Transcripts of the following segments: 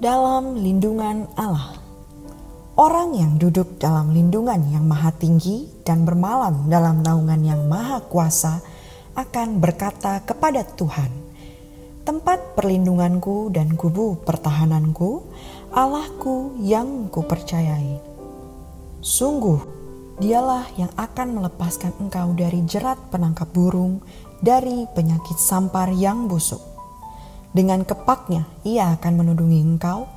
dalam lindungan Allah. Orang yang duduk dalam lindungan yang maha tinggi dan bermalam dalam naungan yang maha kuasa akan berkata kepada Tuhan, tempat perlindunganku dan kubu pertahananku, Allahku yang kupercayai. Sungguh, dialah yang akan melepaskan engkau dari jerat penangkap burung, dari penyakit sampar yang busuk. Dengan kepaknya ia akan menudungi engkau,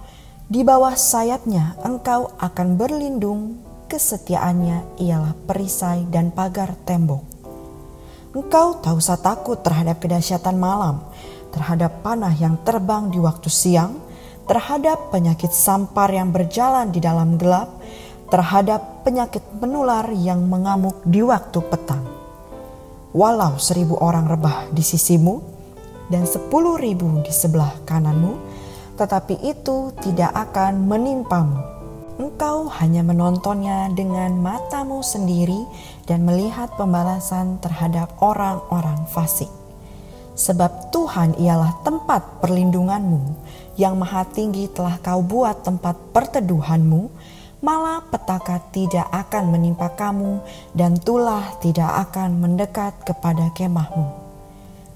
di bawah sayapnya engkau akan berlindung, kesetiaannya ialah perisai dan pagar tembok. Engkau tak usah takut terhadap kedahsyatan malam, terhadap panah yang terbang di waktu siang, terhadap penyakit sampar yang berjalan di dalam gelap, terhadap penyakit menular yang mengamuk di waktu petang. Walau 1.000 orang rebah di sisimu, dan 10.000 di sebelah kananmu, tetapi itu tidak akan menimpamu. Engkau hanya menontonnya dengan matamu sendiri dan melihat pembalasan terhadap orang-orang fasik. Sebab Tuhan ialah tempat perlindunganmu, yang maha tinggi telah kau buat tempat perteduhanmu, malah petaka tidak akan menimpa kamu dan tulah tidak akan mendekat kepada kemahmu.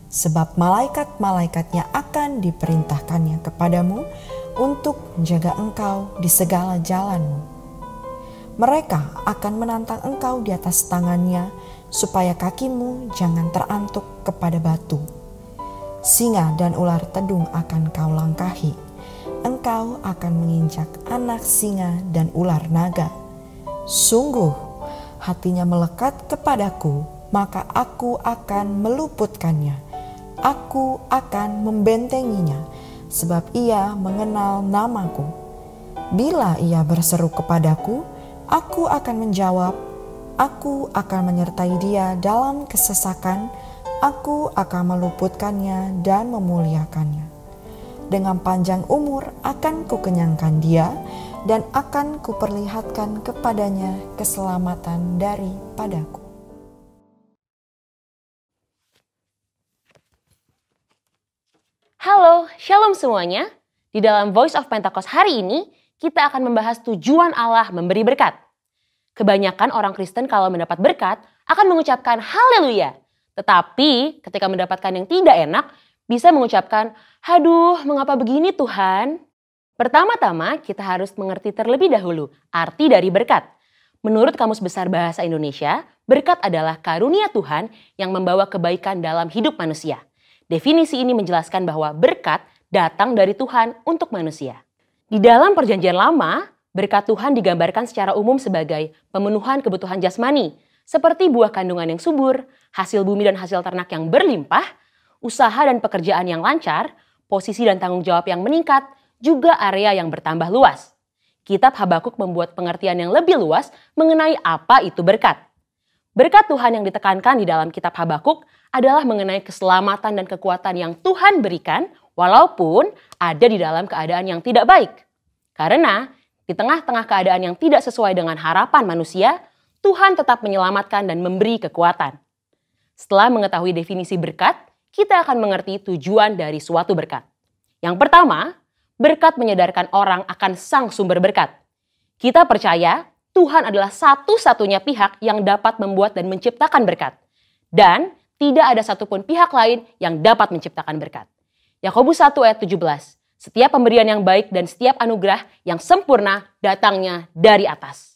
Sebab malaikat-malaikatnya akan diperintahkannya kepadamu untuk menjaga engkau di segala jalanmu. Mereka akan menantang engkau di atas tangannya, supaya kakimu jangan terantuk kepada batu. Singa dan ular tedung akan kau langkahi. Engkau akan menginjak anak singa dan ular naga. Sungguh, hatinya melekat kepadaku, maka aku akan meluputkannya. Aku akan membentenginya, sebab ia mengenal namaku. Bila ia berseru kepadaku, aku akan menjawab. Aku akan menyertai dia dalam kesesakan. Aku akan meluputkannya dan memuliakannya. Dengan panjang umur akan kukenyangkan dia, dan akan kuperlihatkan kepadanya keselamatan daripadaku. Halo, shalom semuanya. Di dalam Voice of Pentecost hari ini, kita akan membahas tujuan Allah memberi berkat. Kebanyakan orang Kristen kalau mendapat berkat akan mengucapkan haleluya. Tetapi ketika mendapatkan yang tidak enak, bisa mengucapkan, "Aduh, mengapa begini Tuhan?" Pertama-tama kita harus mengerti terlebih dahulu arti dari berkat. Menurut Kamus Besar Bahasa Indonesia, berkat adalah karunia Tuhan yang membawa kebaikan dalam hidup manusia. Definisi ini menjelaskan bahwa berkat datang dari Tuhan untuk manusia. Di dalam Perjanjian Lama, berkat Tuhan digambarkan secara umum sebagai pemenuhan kebutuhan jasmani, seperti buah kandungan yang subur, hasil bumi dan hasil ternak yang berlimpah, usaha dan pekerjaan yang lancar, posisi dan tanggung jawab yang meningkat, juga area yang bertambah luas. Kitab Habakuk membuat pengertian yang lebih luas mengenai apa itu berkat. Berkat Tuhan yang ditekankan di dalam kitab Habakuk adalah mengenai keselamatan dan kekuatan yang Tuhan berikan walaupun ada di dalam keadaan yang tidak baik. Karena di tengah-tengah keadaan yang tidak sesuai dengan harapan manusia, Tuhan tetap menyelamatkan dan memberi kekuatan. Setelah mengetahui definisi berkat, kita akan mengerti tujuan dari suatu berkat. Yang pertama, berkat menyadarkan orang akan sang sumber berkat. Kita percaya Tuhan adalah satu-satunya pihak yang dapat membuat dan menciptakan berkat. Dan tidak ada satupun pihak lain yang dapat menciptakan berkat. Yakobus 1 ayat 17. Setiap pemberian yang baik dan setiap anugerah yang sempurna datangnya dari atas.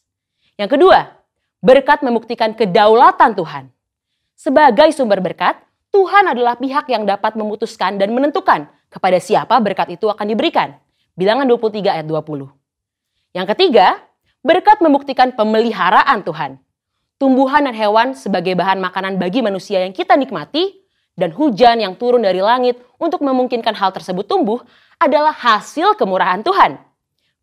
Yang kedua, berkat membuktikan kedaulatan Tuhan. Sebagai sumber berkat, Tuhan adalah pihak yang dapat memutuskan dan menentukan kepada siapa berkat itu akan diberikan. Bilangan 23 ayat 20. Yang ketiga, berkat membuktikan pemeliharaan Tuhan. Tumbuhan dan hewan sebagai bahan makanan bagi manusia yang kita nikmati, dan hujan yang turun dari langit untuk memungkinkan hal tersebut tumbuh adalah hasil kemurahan Tuhan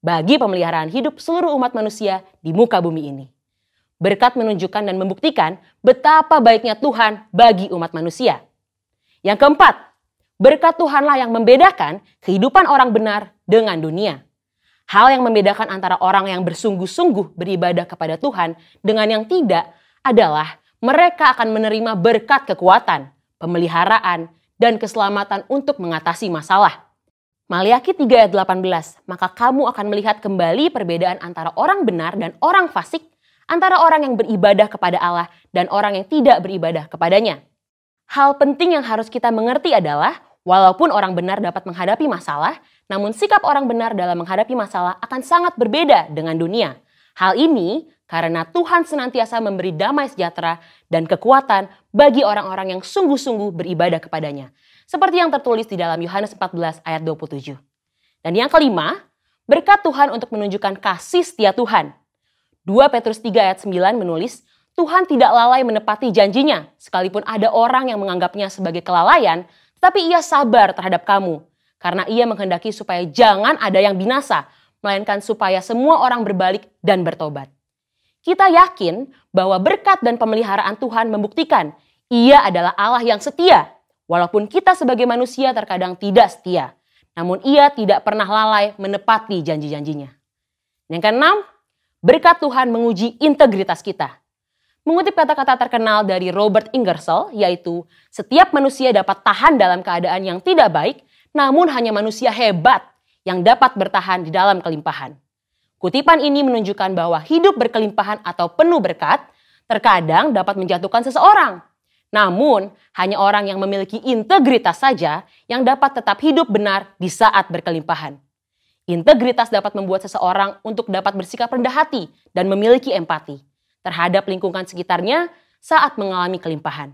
bagi pemeliharaan hidup seluruh umat manusia di muka bumi ini. Berkat menunjukkan dan membuktikan betapa baiknya Tuhan bagi umat manusia. Yang keempat, berkat Tuhanlah yang membedakan kehidupan orang benar dengan dunia. Hal yang membedakan antara orang yang bersungguh-sungguh beribadah kepada Tuhan dengan yang tidak adalah mereka akan menerima berkat kekuatan, pemeliharaan, dan keselamatan untuk mengatasi masalah. Maliaki 3 ayat 18, maka kamu akan melihat kembali perbedaan antara orang benar dan orang fasik, antara orang yang beribadah kepada Allah dan orang yang tidak beribadah kepadanya. Hal penting yang harus kita mengerti adalah, walaupun orang benar dapat menghadapi masalah, namun sikap orang benar dalam menghadapi masalah akan sangat berbeda dengan dunia. Hal ini karena Tuhan senantiasa memberi damai sejahtera dan kekuatan bagi orang-orang yang sungguh-sungguh beribadah kepadanya. Seperti yang tertulis di dalam Yohanes 14 ayat 27. Dan yang kelima, berkat Tuhan untuk menunjukkan kasih setia Tuhan. 2 Petrus 3 ayat 9 menulis, Tuhan tidak lalai menepati janjinya, sekalipun ada orang yang menganggapnya sebagai kelalaian, tetapi ia sabar terhadap kamu, karena ia menghendaki supaya jangan ada yang binasa, melainkan supaya semua orang berbalik dan bertobat. Kita yakin bahwa berkat dan pemeliharaan Tuhan membuktikan ia adalah Allah yang setia. Walaupun kita sebagai manusia terkadang tidak setia, namun ia tidak pernah lalai menepati janji-janjinya. Yang keenam, berkat Tuhan menguji integritas kita. Mengutip kata-kata terkenal dari Robert Ingersoll, yaitu setiap manusia dapat tahan dalam keadaan yang tidak baik, namun hanya manusia hebat yang dapat bertahan di dalam kelimpahan. Kutipan ini menunjukkan bahwa hidup berkelimpahan atau penuh berkat terkadang dapat menjatuhkan seseorang. Namun, hanya orang yang memiliki integritas saja yang dapat tetap hidup benar di saat berkelimpahan. Integritas dapat membuat seseorang untuk dapat bersikap rendah hati dan memiliki empati terhadap lingkungan sekitarnya saat mengalami kelimpahan.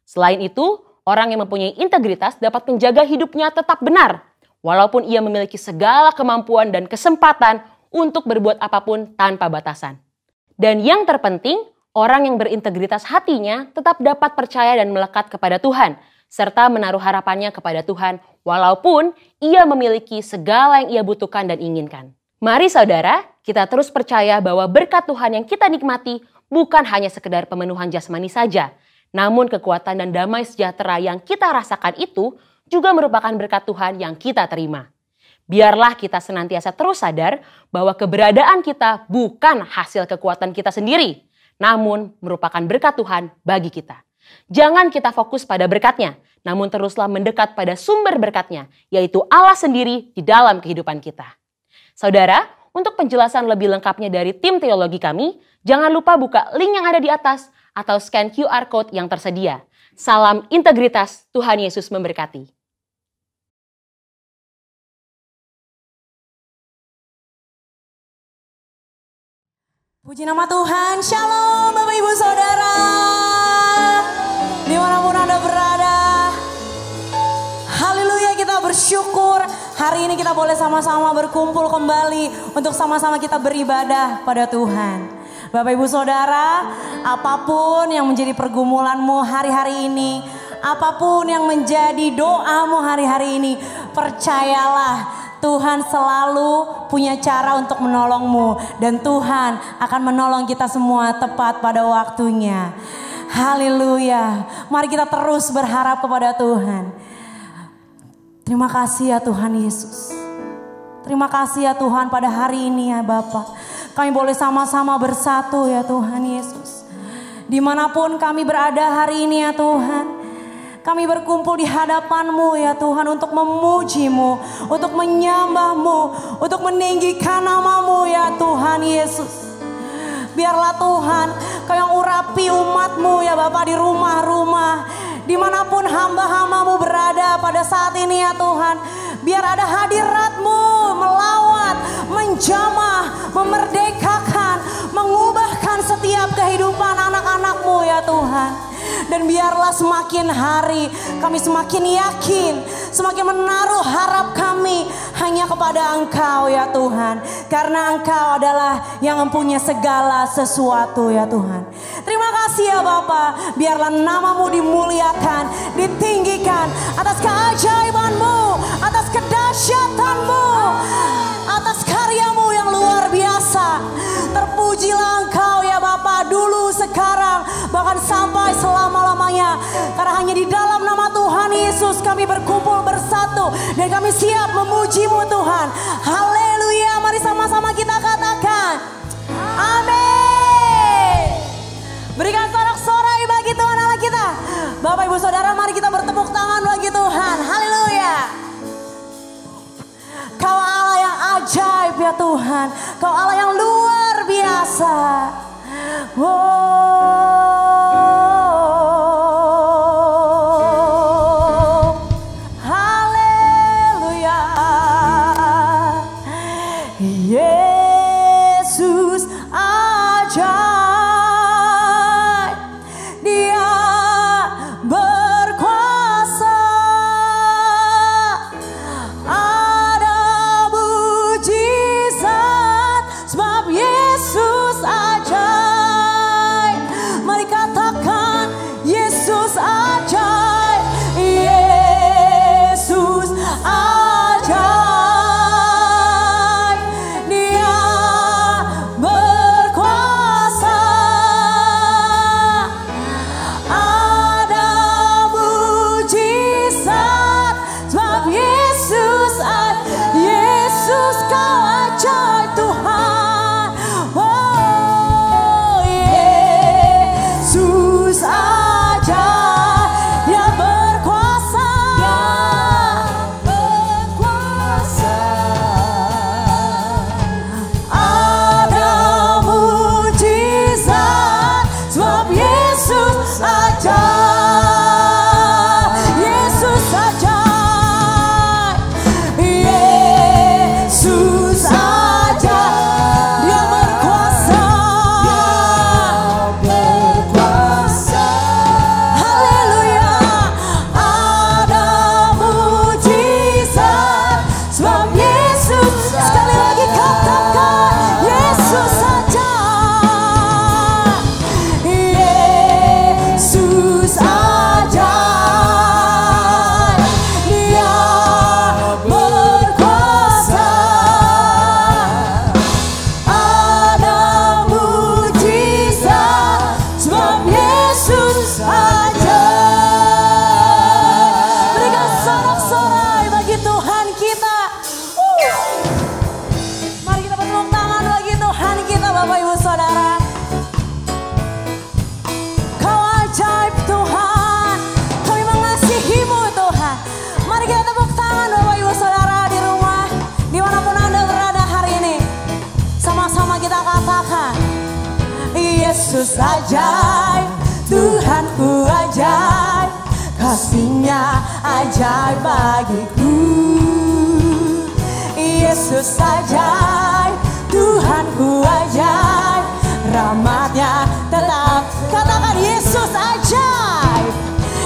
Selain itu, orang yang mempunyai integritas dapat menjaga hidupnya tetap benar, walaupun ia memiliki segala kemampuan dan kesempatan untuk berbuat apapun tanpa batasan. Dan yang terpenting, orang yang berintegritas hatinya tetap dapat percaya dan melekat kepada Tuhan, serta menaruh harapannya kepada Tuhan, walaupun ia memiliki segala yang ia butuhkan dan inginkan. Mari saudara, kita terus percaya bahwa berkat Tuhan yang kita nikmati bukan hanya sekedar pemenuhan jasmani saja, namun kekuatan dan damai sejahtera yang kita rasakan itu juga merupakan berkat Tuhan yang kita terima. Biarlah kita senantiasa terus sadar bahwa keberadaan kita bukan hasil kekuatan kita sendiri, namun merupakan berkat Tuhan bagi kita. Jangan kita fokus pada berkatnya, namun teruslah mendekat pada sumber berkatnya, yaitu Allah sendiri di dalam kehidupan kita. Saudara, untuk penjelasan lebih lengkapnya dari tim teologi kami, jangan lupa buka link yang ada di atas atau scan QR Code yang tersedia. Salam integritas, Tuhan Yesus memberkati. Puji nama Tuhan, Shalom Bapak Ibu Saudara, dimanapun Anda berada. Haleluya, kita bersyukur hari ini kita boleh sama-sama berkumpul kembali untuk sama-sama kita beribadah pada Tuhan. Bapak Ibu Saudara, apapun yang menjadi pergumulanmu hari-hari ini, apapun yang menjadi doamu hari-hari ini, percayalah Tuhan selalu punya cara untuk menolongmu. Dan Tuhan akan menolong kita semua tepat pada waktunya. Haleluya. Mari kita terus berharap kepada Tuhan. Terima kasih ya Tuhan Yesus. Terima kasih ya Tuhan pada hari ini ya Bapa. Kami boleh sama-sama bersatu ya Tuhan Yesus. Dimanapun kami berada hari ini ya Tuhan. Kami berkumpul di hadapan-Mu ya Tuhan untuk memuji-Mu, untuk menyembah-Mu, untuk meninggikan nama-Mu ya Tuhan Yesus. Biarlah Tuhan Kau yang urapi umat-Mu ya Bapa di rumah-rumah, dimanapun hamba-hamba-Mu berada pada saat ini ya Tuhan. Biar ada hadirat-Mu melawat, menjamah, memerdekakan, mengubahkan setiap kehidupan anak-anak-Mu ya Tuhan. Dan biarlah semakin hari kami semakin yakin, semakin menaruh harap kami hanya kepada Engkau ya Tuhan. Karena Engkau adalah yang mempunyai segala sesuatu ya Tuhan. Terima kasih ya Bapa, biarlah nama-Mu dimuliakan, ditinggikan atas keajaiban-Mu, atas kedahsyatan-Mu, atas karya-Mu yang luar biasa. Terpujilah Engkau ya Bapa, dulu, sekarang, bahkan sampai selama-lamanya. Karena hanya di dalam nama Tuhan Yesus kami berkumpul bersatu dan kami siap memuji-Mu Tuhan. Haleluya, mari sama-sama kita katakan amin. Berikan sorak-sorai bagi Tuhan Allah kita. Bapak Ibu Saudara, mari kita bertepuk tangan bagi Tuhan. Haleluya. Tuhan. Kau Allah yang luar biasa. Haleluya. Yesus ajaib, Dia berkuasa. Ada mujizat sebab Yesus ajaib. Mari katakan Yesus ajaib. Yesus ajaib, Dia berkuasa. Ada mujizat sebab Yesus ajaib. Yesus kau ajaib Tuhan. Oh, Yesus ajaib, Dia berkuasa. Ada mujizat sebab Yesus ajaib. Yesus ajaib. Yesus ajaib, Dia berkuasa. Haleluya. Ada mujizat sebab Yesus. Sekali lagi katakan Yesus ajaib. Yesus ajaib, Dia berkuasa. Ada mujizat sebab Yesus ajaib. Berikan sorak-sorai bagi Tuhan kita. Mari kita bertepuk tangan bagi Tuhan kita, Bapak Ibu Saudara. Kau ajaib Tuhan, kami mengasihi-Mu Tuhan. Mari kita tepuk tangan Bapak Ibu Saudara di rumah, dimanapun Anda berada hari ini. Sama-sama kita katakan Yesus ajaib, Tuhanku ajaib, kasih-Nya ajaib bagiku. Yesus ajaib, Tuhanku ajaib, rahmat-Nya tetap. Katakan Yesus ajaib.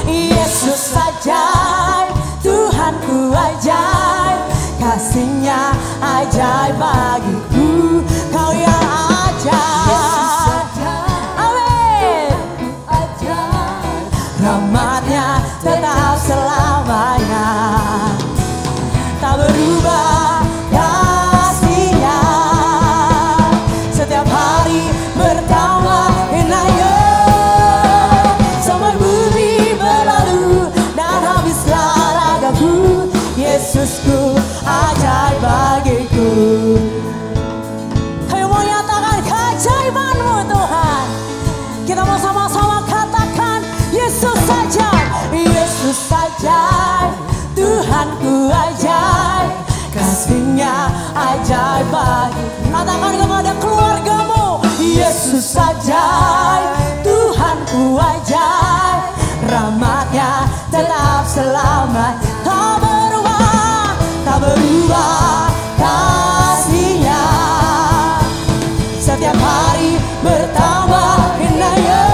Yesus ajaib, Tuhanku ajaib, kasih-Nya ajaib bagiku. Kau yang ajaib. Amin. Rahmat-Nya tetap selamanya, tak berubah kasih-Nya. Setiap hari bertambah indah-Nya, sampai bumi berlalu dan habislah ragaku. Yesusku ajaib bagiku. Kami mau nyatakan keajaiban-Mu Tuhan. Kita mau sama-sama katakan Yesus ajaib. Yesus ajaib, Tuhanku ajaib, kasih-Nya ajaib bagiku. Katakan kepada keluarga-Mu, Yesus ajaib, Tuhanku ajaib, rahmat-Nya tetap selamat. Tak berubah, tak berubah kasih-Nya. Setiap hari bertambah indah-Nya,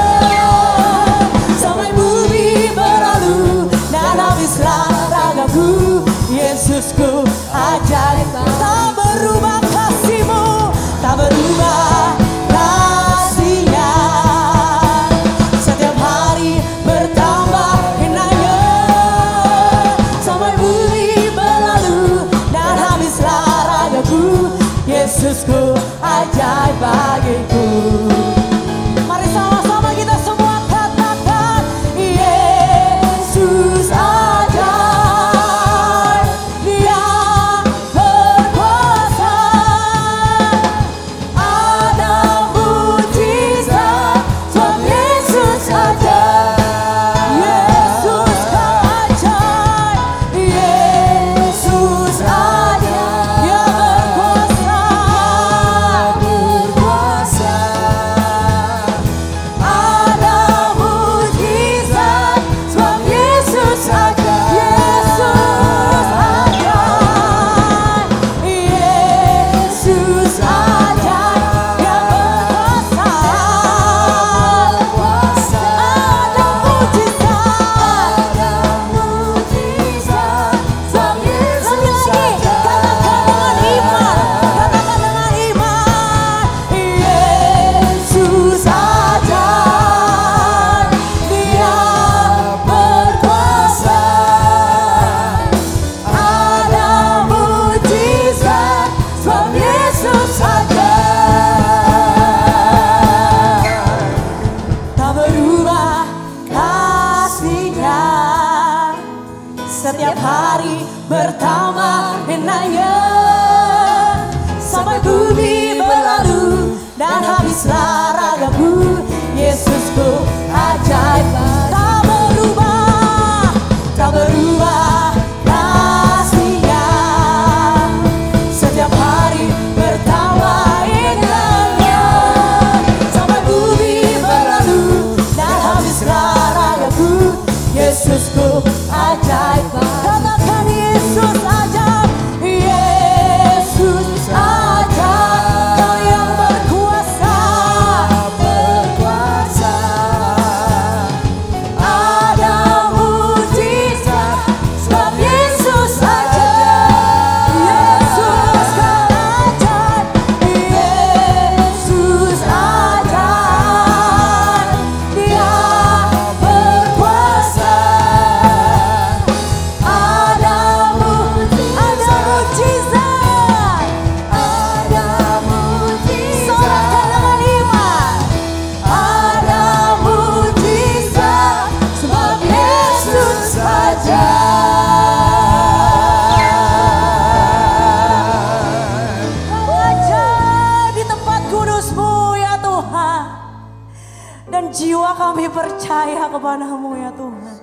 sampai bumi berlalu dan habislah ragaku. Yesusku ajaib, tak berubah kasih-Mu, tak berubah kasih-Nya. Setiap hari bertambah indah-Nya, sampai bumi berlalu dan habis setiap hari bertambah indahnya. Sampai bumi berlalu dan habislah ragaku, Yesusku ajaib. Tak berubah, tak berubah kasih-Nya. Setiap hari bertambah indahnya. Sampai bumi berlalu dan habislah ragaku, Yesusku ajaib. Katakan Yesus ajaib, Yesus ajaib. Kau yang berkuasa, ada mujizat sebab Yesus ajaib. Yesus kan ajaib, Yesus ajaib. Dia berkuasa, ada mujizat, sorakan dengan iman. Ada mujizat sebab Yesus ajaib. Kau ajaib di tempat kudus-Mu ya Tuhan, dan jiwa kami percaya kepada-Mu ya Tuhan.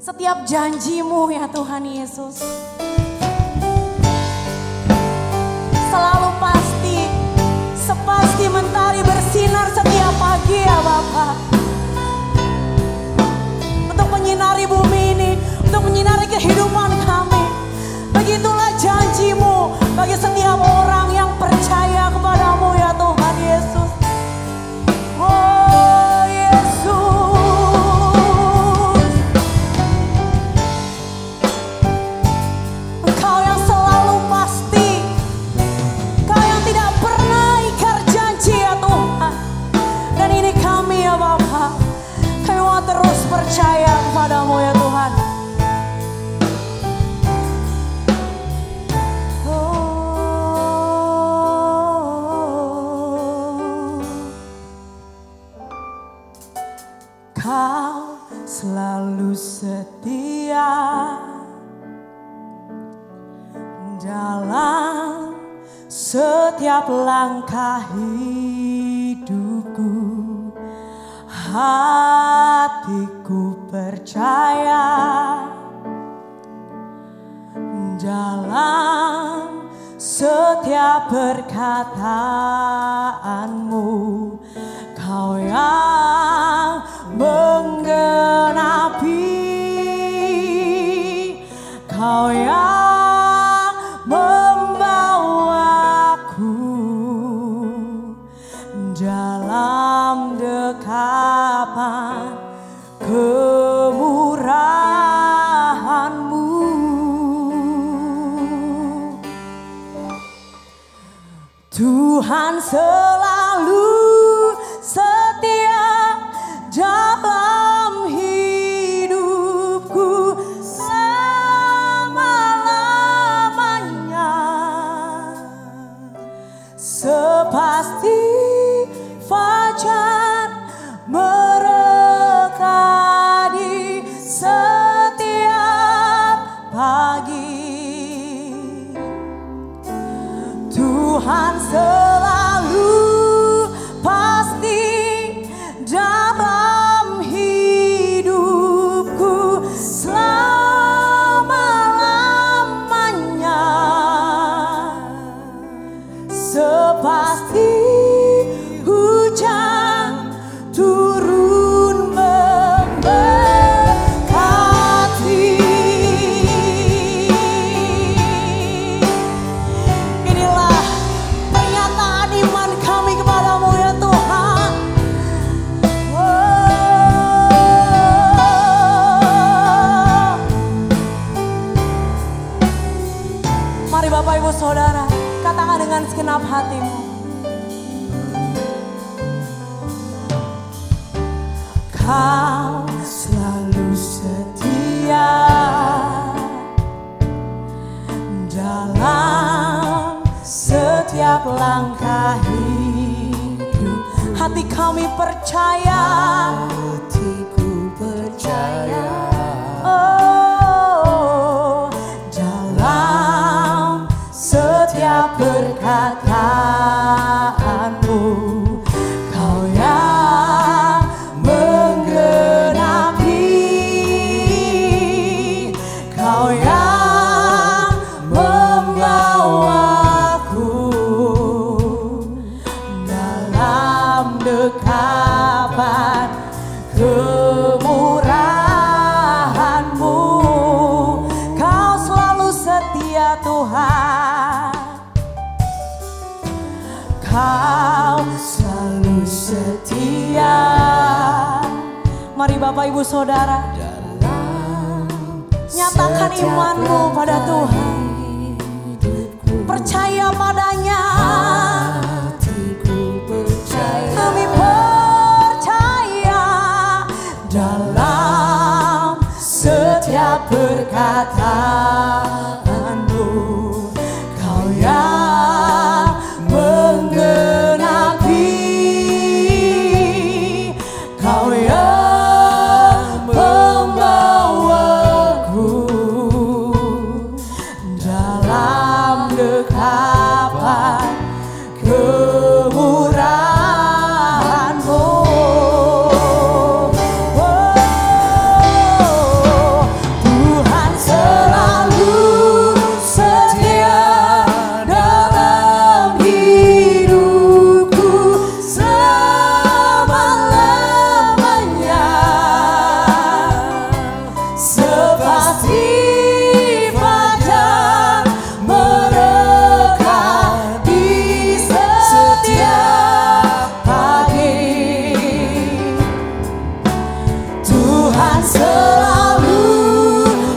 Setiap janji-Mu ya Tuhan Yesus selalu pasti, sepasti mentari bersinar setiap pagi ya Bapa, untuk menyinari bumi ini, untuk menyinari kehidupan kami. Begitulah janji-Mu bagi setiap orang yang percaya kepada-Mu ya Tuhan Yesus. Oh Yesus, Engkau yang selalu pasti, Engkau yang tidak pernah ingkar janji ya Tuhan. Dan ini kami ya Bapa, kami mau terus percaya kepada-Mu ya Tuhan. Kau selalu setia dalam setiap langkah hidupku. Hatiku percaya dalam setiap perkataanmu. Kau yang menggenapi, Kau yang membawaku dalam dekapan kemurahan-Mu. Tuhan selalu setia dalam hidupku selama-lamanya. Sepasti fajar mereka di setiap pagi. Tuhan selalu pasti dalam hidupku selama-lamanya. Sepasti hujan turun memberkati. Inilah pernyataan iman kami kepada-Mu ya Tuhan. Mari Bapak Ibu Saudara, katakan dengan segenap hatimu. Kau selalu setia dalam setiap langkah hidup. Hati kami percaya, hatiku percaya kemurahan-Mu. Kau selalu setia Tuhan. Kau selalu setia. Mari Bapak Ibu Saudara, nyatakan iman-Mu pada Tuhan. Percaya padanya. Kami percaya dalam setiap perkataan-Mu. Kau yang menggenapi, Kau yang membawaku dalam dekapan kemurahan-Mu. Tuhan selalu setia dalam hidupku selama-lamanya. Sepasti fajar merekah di setiap pagi. Tuhan selalu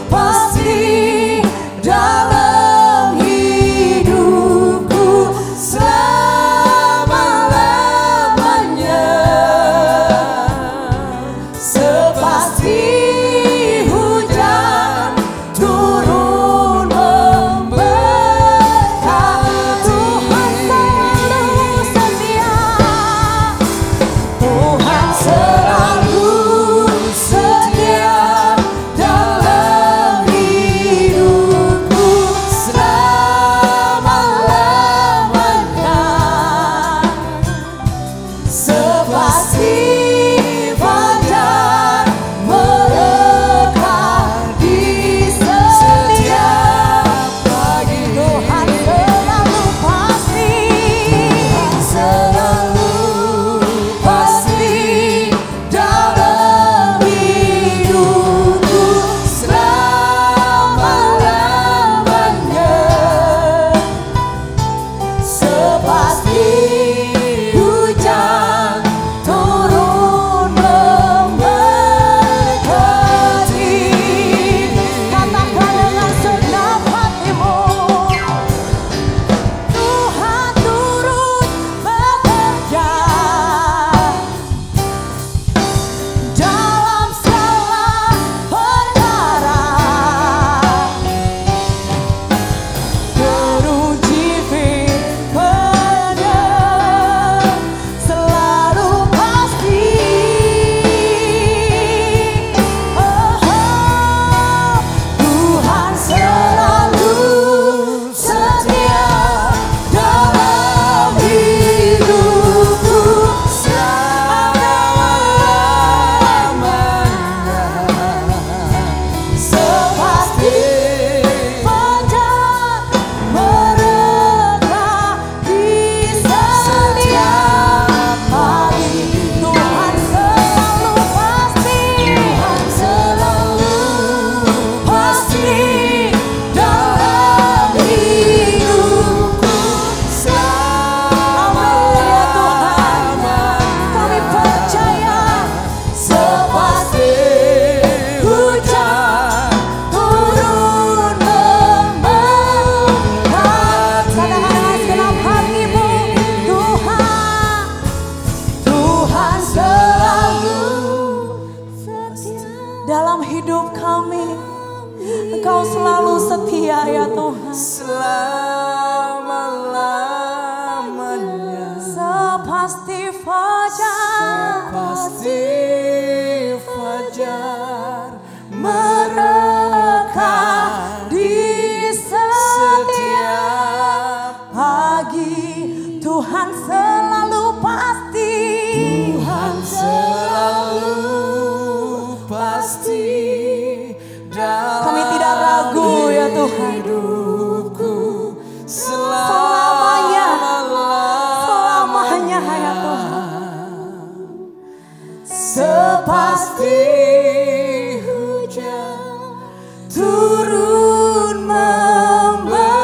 pasti dalam hidupku selama-lamanya. Sepasti hujan turun memberkati. Tuhan selalu setia. Tuhan selalu setia dalam hidupku selama-lamanya. Sepasti fajar merekah di setiap pagi. Tuhan selalu pasti. Tuhan selalu pasti dalam hidupku selama-lamanya. Sepasti hujan turun memberkati. Katakan dengan segenap hatimu, Tuhan turut bekerja dalam segala perkara. Teruji firman-Nya selalu pasti. Tuhan selalu setia dalam hidupku selama-lamanya. Sepasti fajar merekah di setiap pagi. Tuhan selalu pasti. Tuhan selalu pasti dalam hidupku selama-lamanya. Kami percaya sepasti hujan turun memberkati. Katakan dengan segenap hatimu, Tuhan selalu setia dalam hidup kami. Engkau selalu setia ya Tuhan. Selama-lamanya. Sepasti fajar. Sepasti fajar merekah di setiap pagi. Tuhan selalu pasti. Tuhan selalu pasti. Kami tidak ragu ya Tuhan. Hidupku sepasti hujan turun memberkati,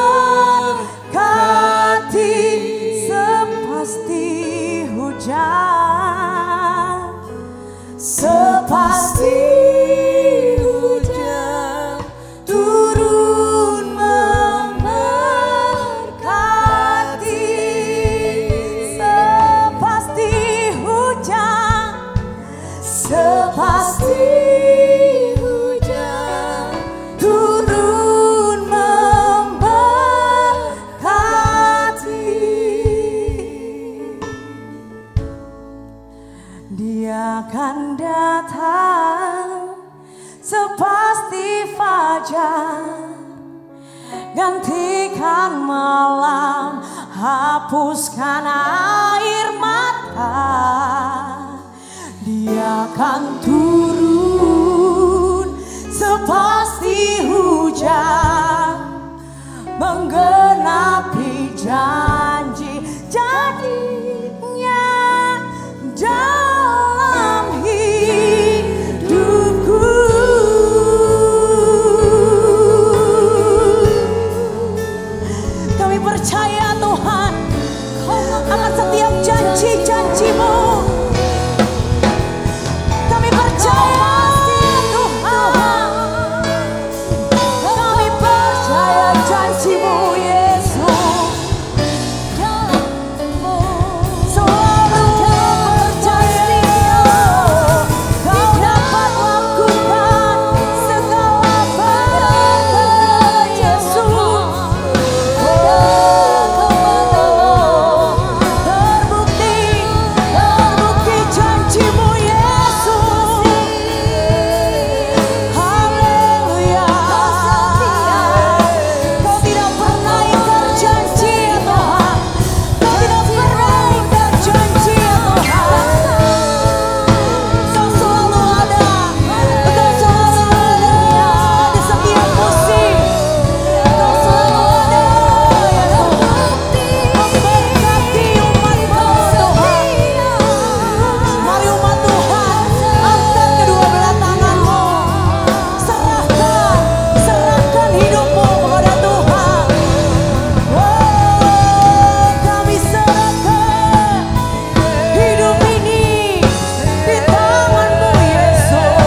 sepasti hujan, sepasti hujan turun memberkati, sepasti hujan, sepasti hujan turun memberkati. Dia akan datang sepasti fajar, gantikan malam, hapuskan air mata. Dia akan turun sepasti hujan, menggenapi janji-janjinya dalam hidupku. Kami percaya Tuhan akan setiap janji-janji-Mu. Kami percaya Tuhan, kami percaya janji-Mu Yesus. Selalu percaya Kau dapat lakukan segala perkara Yesus. Terbukti janji-Mu Yesus. Haleluya. Kau tidak pernah ingkar janji ya Tuhan. Kau tidak pernah ingkar janji ya Tuhan. Kau selalu ada. Kau selalu ada di setiap musim. Kau selalu ada ya Tuhan. Memberkati umat Kau Tuhan. Mari umat Tuhan, angkat kedua belah tanganmu. Serahkan hidupmu kepada Tuhan. Oh, kami serahkan hidup ini di tangan-Mu Yesus.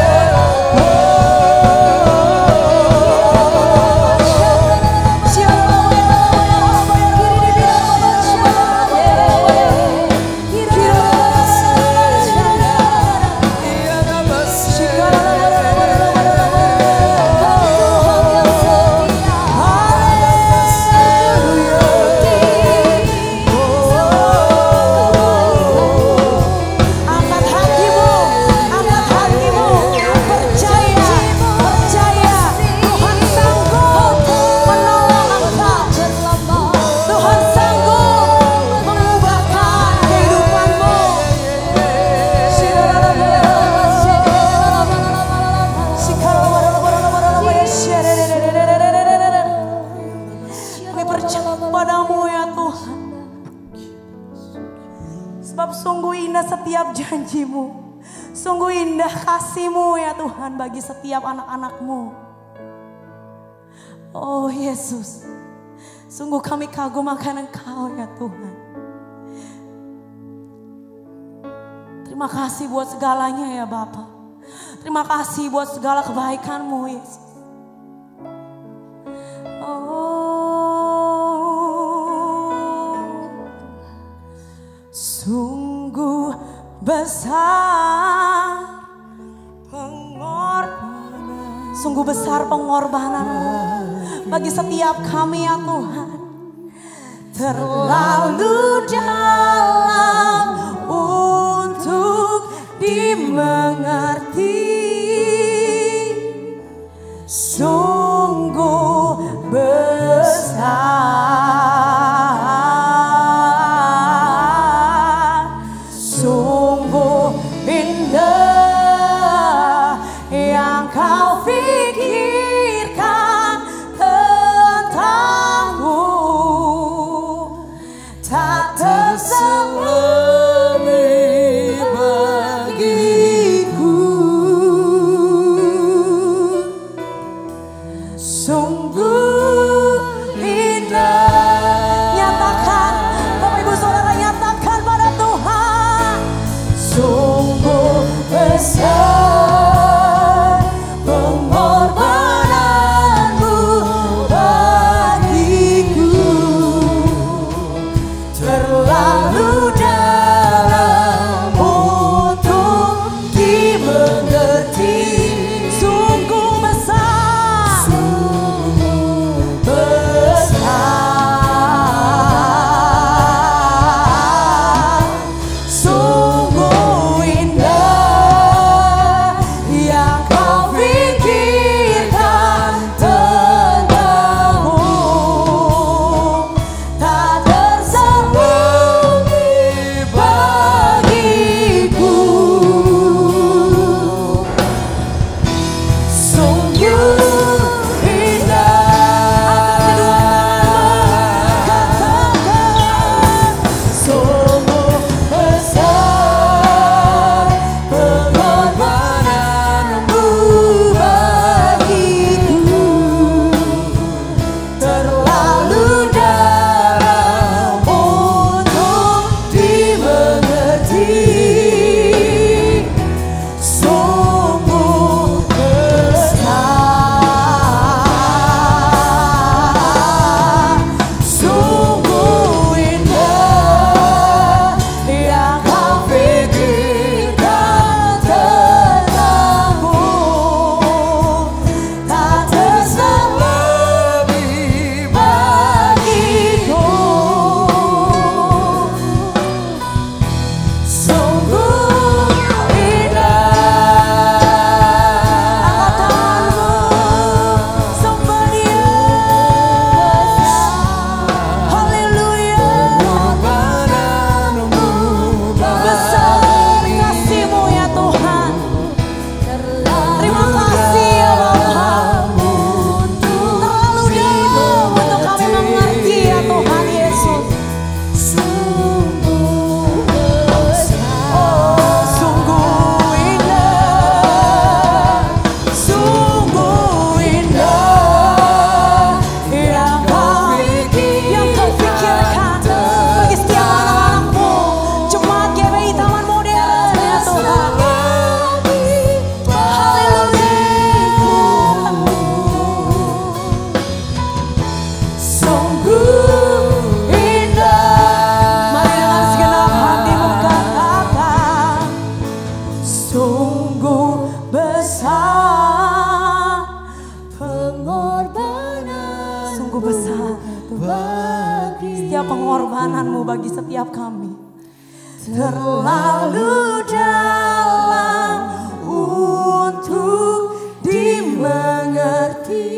Angkat hatimu, percaya Tuhan sanggup menolong engkau. Tuhan sanggup mengubahkan kehidupanmu. Kami percaya padamu ya Tuhan, sebab sungguh indah setiap janji-Mu, sungguh indah kasih-Mu ya Tuhan bagi setiap anak-anak-Mu. Oh Yesus, sungguh kami kagum akan Engkau ya Tuhan. Terima kasih buat segalanya ya Bapa. Terima kasih buat segala kebaikan-Mu Yesus. Sungguh besar pengorbanan, sungguh besar pengorbanan-Mu bagi setiap kami ya Tuhan. Terlalu dalam untuk dimengerti, sungguh besar, sungguh indah yang Kau pikirkan tentangku, tak terselami bagiku. pengorbanan-Mu bagi setiap kami. Terlalu dalam untuk dimengerti,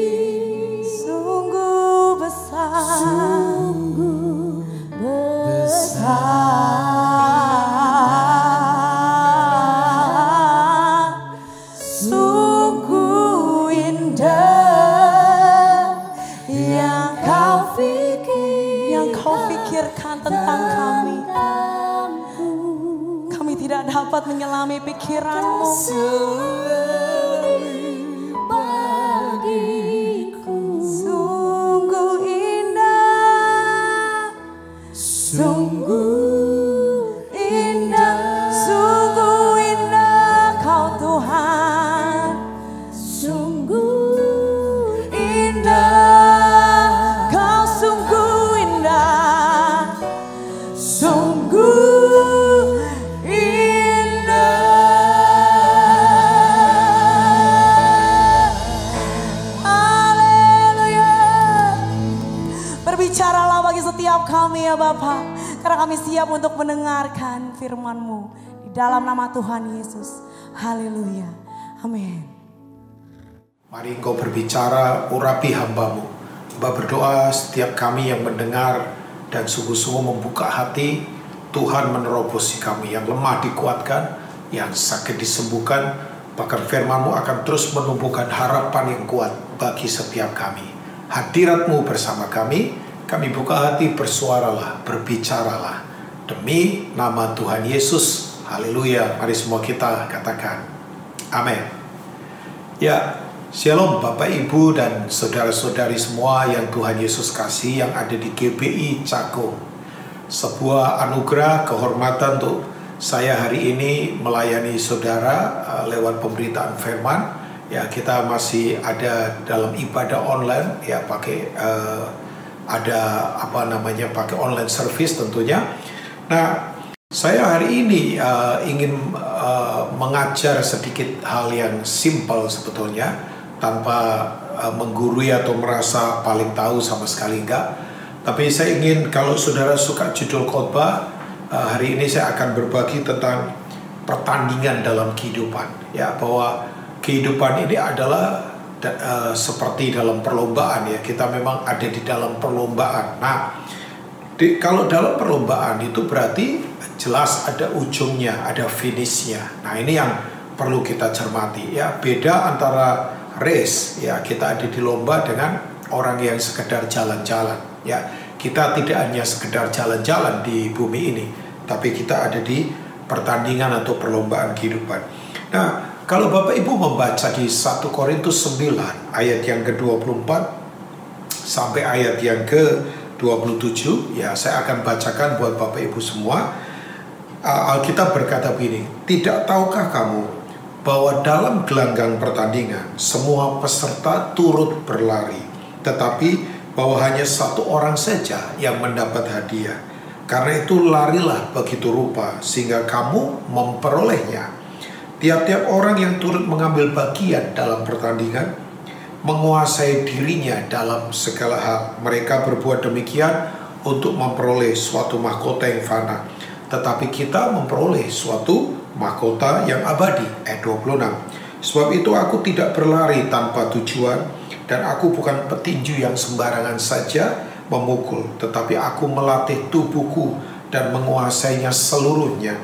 sungguh besar, sungguh indah yang kau pikirkan tentang kami. Kami tidak dapat menyelami pikiran-Mu. Sungguh indah, sungguh indah Kau Tuhan. Sungguh indah, Kau sungguh indah, sungguh indah. Haleluya. Berbicaralah bagi setiap kami ya Bapa, karena kami siap untuk mendengarkan firman-Mu di dalam nama Tuhan Yesus. Haleluya. Amin. Mari Engkau berbicara, urapi hamba-Mu. Hamba berdoa setiap kami yang mendengar dan sungguh-sungguh membuka hati, Tuhan menerobosi kami, yang lemah dikuatkan, yang sakit disembuhkan, bahkan firman-Mu akan terus menumbuhkan harapan yang kuat bagi setiap kami. Hadirat-Mu bersama kami buka hati, bersuaralah, berbicaralah. Demi nama Tuhan Yesus, haleluya. Mari semua kita katakan, amin. Ya, shalom Bapak Ibu dan saudara-saudari semua yang Tuhan Yesus kasih yang ada di GBI Cakung. Sebuah anugerah kehormatan untuk saya hari ini melayani saudara lewat pemberitaan firman. Ya, kita masih ada dalam ibadah online ya, pakai pakai online service tentunya. Nah, saya hari ini ingin mengajar sedikit hal yang simpel sebetulnya, tanpa menggurui atau merasa paling tahu, sama sekali enggak. Tapi saya ingin, kalau saudara suka judul khotbah, hari ini saya akan berbagi tentang pertandingan dalam kehidupan. Ya, bahwa kehidupan ini adalah seperti dalam perlombaan ya. Kita memang ada di dalam perlombaan. Nah, kalau dalam perlombaan itu berarti jelas ada ujungnya, ada finishnya. Nah, ini yang perlu kita cermati ya. Beda antara race ya, kita ada di lomba, dengan orang yang sekedar jalan-jalan ya. Kita tidak hanya sekedar jalan-jalan di bumi ini, tapi kita ada di pertandingan atau perlombaan kehidupan. Nah, kalau Bapak Ibu membaca di 1 Korintus 9 ayat yang ke-24 sampai ayat yang ke-27 ya, saya akan bacakan buat Bapak Ibu semua. Alkitab berkata begini, "Tidak tahukah kamu bahwa dalam gelanggang pertandingan semua peserta turut berlari, tetapi bahwa hanya satu orang saja yang mendapat hadiah. Karena itu larilah begitu rupa sehingga kamu memperolehnya. Tiap-tiap orang yang turut mengambil bagian dalam pertandingan menguasai dirinya dalam segala hal. Mereka berbuat demikian untuk memperoleh suatu mahkota yang fana, tetapi kita memperoleh suatu mahkota yang abadi." Ayat 26. "Sebab itu aku tidak berlari tanpa tujuan, dan aku bukan petinju yang sembarangan saja memukul, tetapi aku melatih tubuhku dan menguasainya seluruhnya,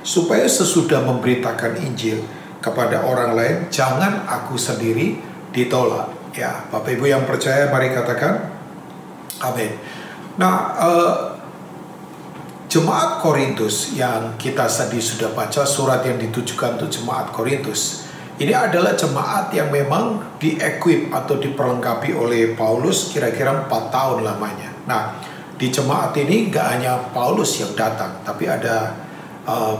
supaya sesudah memberitakan Injil kepada orang lain, jangan aku sendiri ditolak." Ya, Bapak Ibu yang percaya, mari katakan amin. Nah, Jemaat Korintus yang kita tadi sudah baca, surat yang ditujukan untuk Jemaat Korintus, ini adalah jemaat yang memang di-equip atau diperlengkapi oleh Paulus kira-kira 4 tahun lamanya. Nah, di jemaat ini nggak hanya Paulus yang datang, tapi ada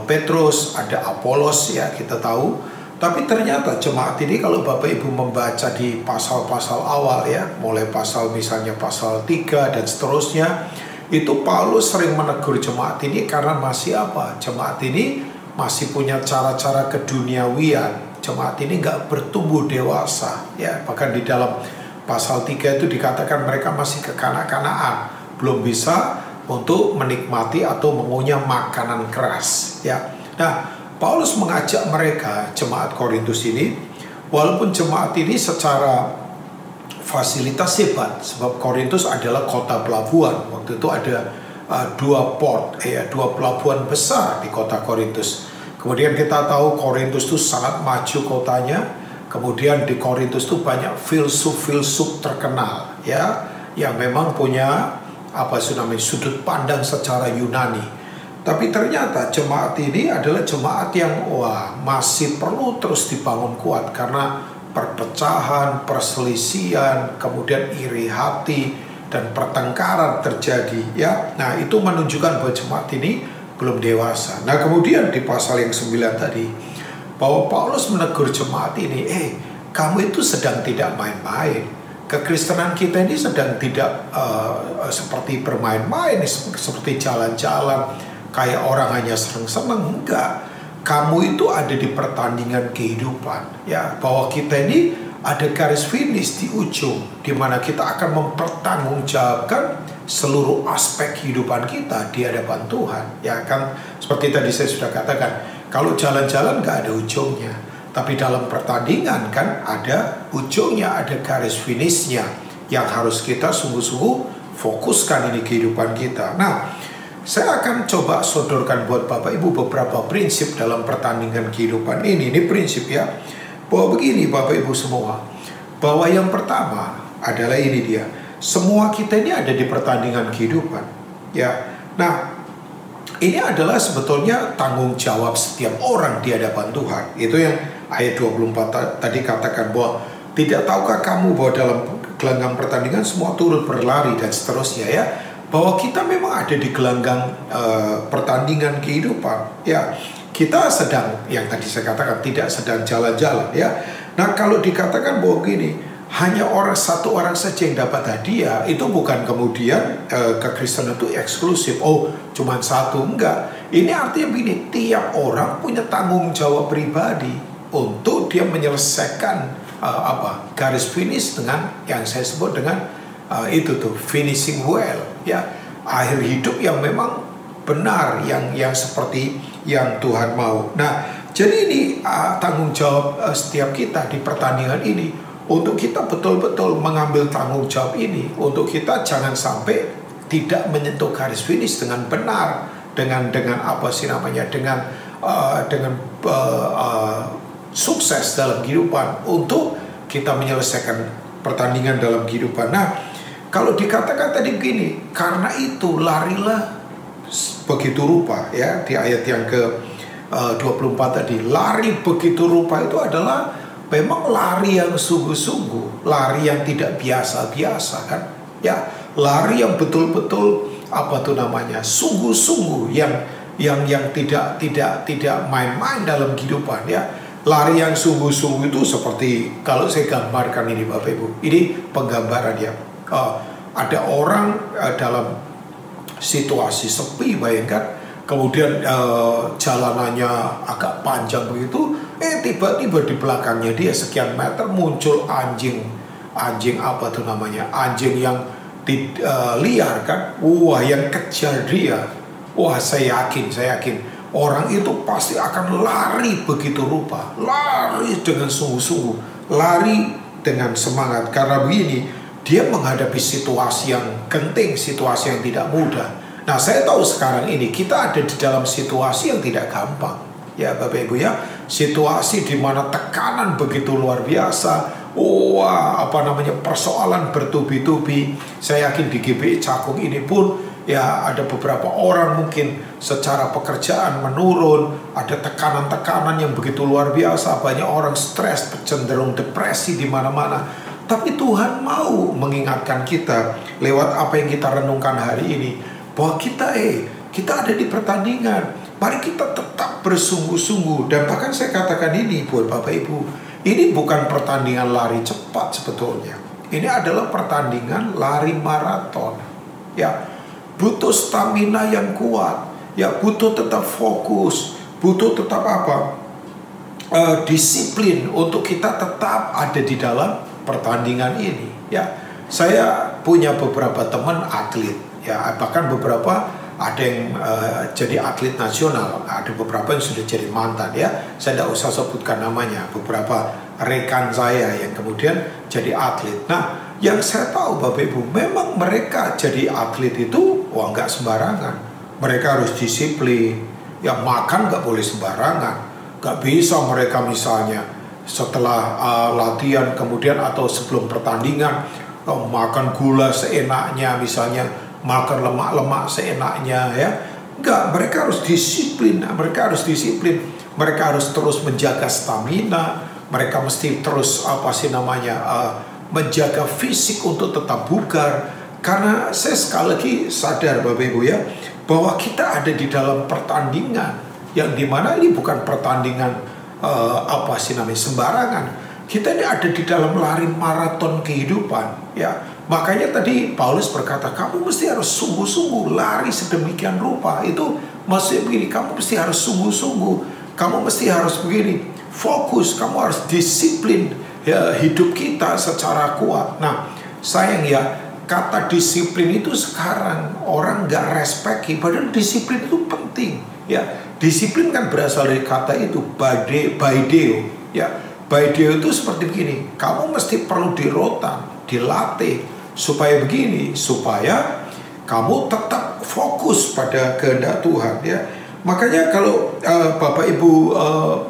Petrus, ada Apolos ya, kita tahu. Tapi ternyata jemaat ini, kalau Bapak Ibu membaca di pasal-pasal awal ya, mulai pasal misalnya pasal 3 dan seterusnya, itu Paulus sering menegur jemaat ini karena masih apa? Jemaat ini masih punya cara-cara keduniawian. Jemaat ini nggak bertumbuh dewasa ya. Bahkan di dalam pasal 3 itu dikatakan mereka masih kekanak-kanaan, belum bisa untuk menikmati atau mengunyah makanan keras, ya. Nah, Paulus mengajak mereka, jemaat Korintus ini, walaupun jemaat ini secara fasilitas hebat, sebab Korintus adalah kota pelabuhan. Waktu itu ada dua pelabuhan besar di kota Korintus. Kemudian kita tahu Korintus itu sangat maju kotanya. Kemudian di Korintus itu banyak filsuf terkenal, ya, yang memang punya sudut pandang secara Yunani. Tapi ternyata jemaat ini adalah jemaat yang masih perlu terus dibangun kuat karena perpecahan, perselisihan, kemudian iri hati dan pertengkaran terjadi, ya. Nah, itu menunjukkan bahwa jemaat ini belum dewasa. Nah, kemudian di pasal yang 9 tadi, bahwa Paulus menegur jemaat ini, kamu itu sedang tidak main-main. Kekristenan kita ini sedang tidak seperti bermain-main, seperti jalan-jalan, kayak orang hanya seneng-seneng. Enggak. Kamu itu ada di pertandingan kehidupan, ya, bahwa kita ini ada garis finish di ujung, di mana kita akan mempertanggungjawabkan seluruh aspek kehidupan kita di hadapan Tuhan, ya kan? Seperti tadi saya sudah katakan, kalau jalan-jalan nggak ada ujungnya, tapi dalam pertandingan kan ada ujungnya, ada garis finishnya yang harus kita sungguh-sungguh fokuskan ini kehidupan kita. Nah, saya akan coba sodorkan buat Bapak Ibu beberapa prinsip dalam pertandingan kehidupan ini. Ini prinsip, ya, bahwa begini Bapak Ibu semua, bahwa yang pertama adalah ini dia, semua kita ini ada di pertandingan kehidupan, ya. Nah, ini adalah sebetulnya tanggung jawab setiap orang di hadapan Tuhan. Itu yang ayat 24 tadi katakan, bahwa tidak tahukah kamu bahwa dalam gelanggang pertandingan semua turut berlari dan seterusnya, ya. Bahwa kita memang ada di gelanggang pertandingan kehidupan, ya. Kita sedang, yang tadi saya katakan, tidak sedang jalan-jalan, ya. Nah, kalau dikatakan bahwa gini, hanya satu orang saja yang dapat hadiah, itu bukan kemudian kekristenan itu eksklusif. Oh, cuma satu, enggak. Ini artinya begini, tiap orang punya tanggung jawab pribadi untuk dia menyelesaikan garis finish dengan yang saya sebut dengan itu tuh finishing well, ya, akhir hidup yang memang benar, yang seperti yang Tuhan mau. Nah, jadi ini tanggung jawab setiap kita di pertandingan ini, untuk kita betul-betul mengambil tanggung jawab ini, untuk kita jangan sampai tidak menyentuh garis finish dengan benar, dengan sukses dalam kehidupan, untuk kita menyelesaikan pertandingan dalam kehidupan. Nah, kalau dikatakan tadi begini, karena itu larilah begitu rupa, ya, di ayat yang ke 24 tadi, lari begitu rupa itu adalah memang lari yang sungguh-sungguh, lari yang tidak biasa-biasa, kan, ya, lari yang betul-betul sungguh-sungguh, yang tidak main-main dalam kehidupan, ya. Lari yang sungguh-sungguh itu seperti, kalau saya gambarkan ini Bapak Ibu, ini penggambaran, ya. Ada orang dalam situasi sepi, bayangkan, kemudian jalanannya agak panjang begitu, tiba-tiba di belakangnya dia sekian meter muncul anjing yang liar, kan, yang kejar dia. Saya yakin orang itu pasti akan lari begitu rupa, lari dengan sungguh-sungguh, lari dengan semangat, karena begini, dia menghadapi situasi yang genting, situasi yang tidak mudah. Nah, saya tahu sekarang ini kita ada di dalam situasi yang tidak gampang, ya Bapak Ibu, ya. Situasi di mana tekanan begitu luar biasa. Persoalan bertubi-tubi. Saya yakin di GBI Cakung ini pun, ya, ada beberapa orang mungkin secara pekerjaan menurun, ada tekanan-tekanan yang begitu luar biasa, banyak orang stres, cenderung depresi di mana-mana. Tapi Tuhan mau mengingatkan kita lewat apa yang kita renungkan hari ini, bahwa kita ada di pertandingan. Mari kita tetap bersungguh-sungguh. Dan bahkan saya katakan ini buat Bapak Ibu, ini bukan pertandingan lari cepat sebetulnya. Ini adalah pertandingan lari maraton, ya. Butuh stamina yang kuat, ya, butuh tetap fokus, butuh tetap disiplin untuk kita tetap ada di dalam pertandingan ini, ya. Saya punya beberapa teman atlet, Ya, bahkan beberapa ada yang jadi atlet nasional, ada beberapa yang sudah jadi mantan ya. Saya tidak usah sebutkan namanya. Beberapa rekan saya yang kemudian jadi atlet. Nah, yang saya tahu Bapak Ibu, memang mereka jadi atlet itu nggak sembarangan. Mereka harus disiplin. Ya, makan nggak boleh sembarangan. Nggak bisa mereka misalnya setelah latihan kemudian atau sebelum pertandingan makan gula seenaknya misalnya, makan lemak-lemak seenaknya ya. Enggak, mereka harus disiplin, mereka harus disiplin. Mereka harus terus menjaga stamina, mereka mesti terus menjaga fisik untuk tetap bugar. Karena saya sekali lagi sadar Bapak Ibu ya, bahwa kita ada di dalam pertandingan yang dimana ini bukan pertandingan sembarangan. Kita ini ada di dalam lari maraton kehidupan ya. Makanya tadi Paulus berkata, kamu mesti harus sungguh-sungguh lari sedemikian rupa. Itu maksudnya begini, kamu mesti harus sungguh-sungguh, kamu mesti harus begini, fokus, kamu harus disiplin ya, hidup kita secara kuat. Nah, sayang ya, kata disiplin itu sekarang orang gak respeki, padahal disiplin itu penting ya. Disiplin kan berasal dari kata itu baideo ya. Baideo itu seperti begini, kamu mesti perlu dirotan, dilatih supaya begini, supaya kamu tetap fokus pada kehendak Tuhan ya. Makanya kalau Bapak Ibu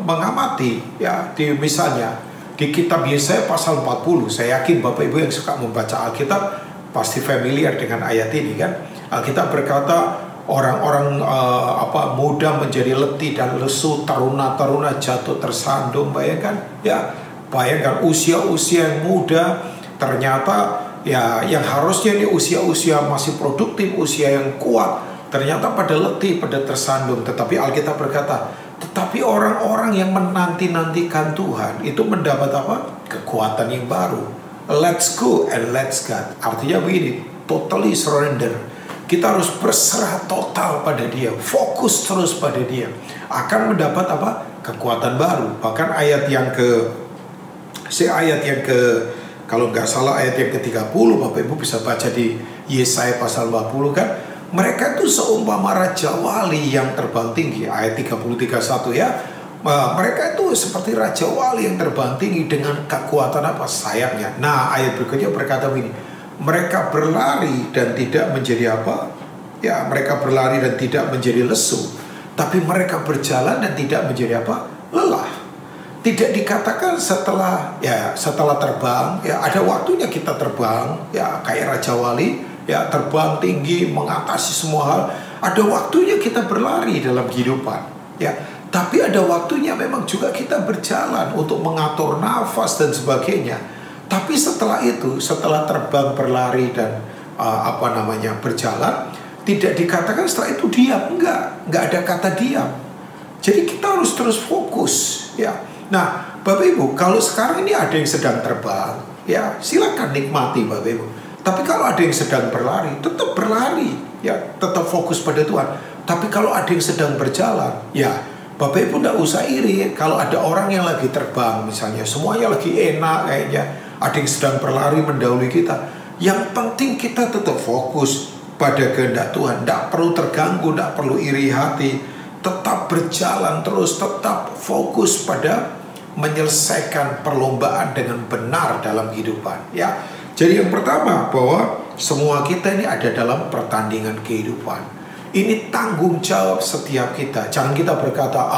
mengamati ya, misalnya di kitab Yesaya pasal 40, saya yakin Bapak Ibu yang suka membaca Alkitab pasti familiar dengan ayat ini kan. Alkitab berkata orang-orang muda menjadi letih dan lesu, taruna-taruna jatuh tersandung. Bayangkan ya, bayangkan usia-usia yang muda ternyata ya, yang harusnya ini usia-usia masih produktif, usia yang kuat, ternyata pada letih, pada tersandung. Tetapi Alkitab berkata, tetapi orang-orang yang menanti-nantikan Tuhan itu mendapat apa? Kekuatan yang baru. Let's go and let's God. Artinya begini, totally surrender. Kita harus berserah total pada Dia, fokus terus pada Dia, akan mendapat apa? Kekuatan baru. Bahkan ayat yang kalau nggak salah ayat yang ke-30, Bapak Ibu bisa baca di Yesaya pasal 40 kan. Mereka itu seumpama raja wali yang terbang tinggi, ayat 30-31 ya. Mereka itu seperti raja wali yang terbang tinggi dengan kekuatan apa? Sayapnya. Nah, ayat berikutnya berkata begini, mereka berlari dan tidak menjadi apa? Ya, mereka berlari dan tidak menjadi lesu, tapi mereka berjalan dan tidak menjadi apa? Lelah. Tidak dikatakan setelah terbang ya, ada waktunya kita terbang ya, kayak raja wali ya, terbang tinggi mengatasi semua hal. Ada waktunya kita berlari dalam kehidupan ya, tapi ada waktunya memang juga kita berjalan untuk mengatur nafas dan sebagainya. Tapi setelah itu, setelah terbang, berlari dan berjalan, tidak dikatakan setelah itu diam, enggak ada kata diam. Jadi kita harus terus fokus ya. Nah, Bapak Ibu, kalau sekarang ini ada yang sedang terbang, ya silakan nikmati Bapak Ibu. Tapi kalau ada yang sedang berlari, tetap berlari, ya tetap fokus pada Tuhan. Tapi kalau ada yang sedang berjalan, ya Bapak Ibu tidak usah iri. Kalau ada orang yang lagi terbang, misalnya semuanya lagi enak kayaknya, ada yang sedang berlari mendahului kita. Yang penting kita tetap fokus pada kehendak Tuhan. Tidak perlu terganggu, tidak perlu iri hati. Tetap berjalan terus, tetap fokus pada menyelesaikan perlombaan dengan benar dalam kehidupan. Ya, jadi yang pertama bahwa semua kita ini ada dalam pertandingan kehidupan. Ini tanggung jawab setiap kita. Jangan kita berkata,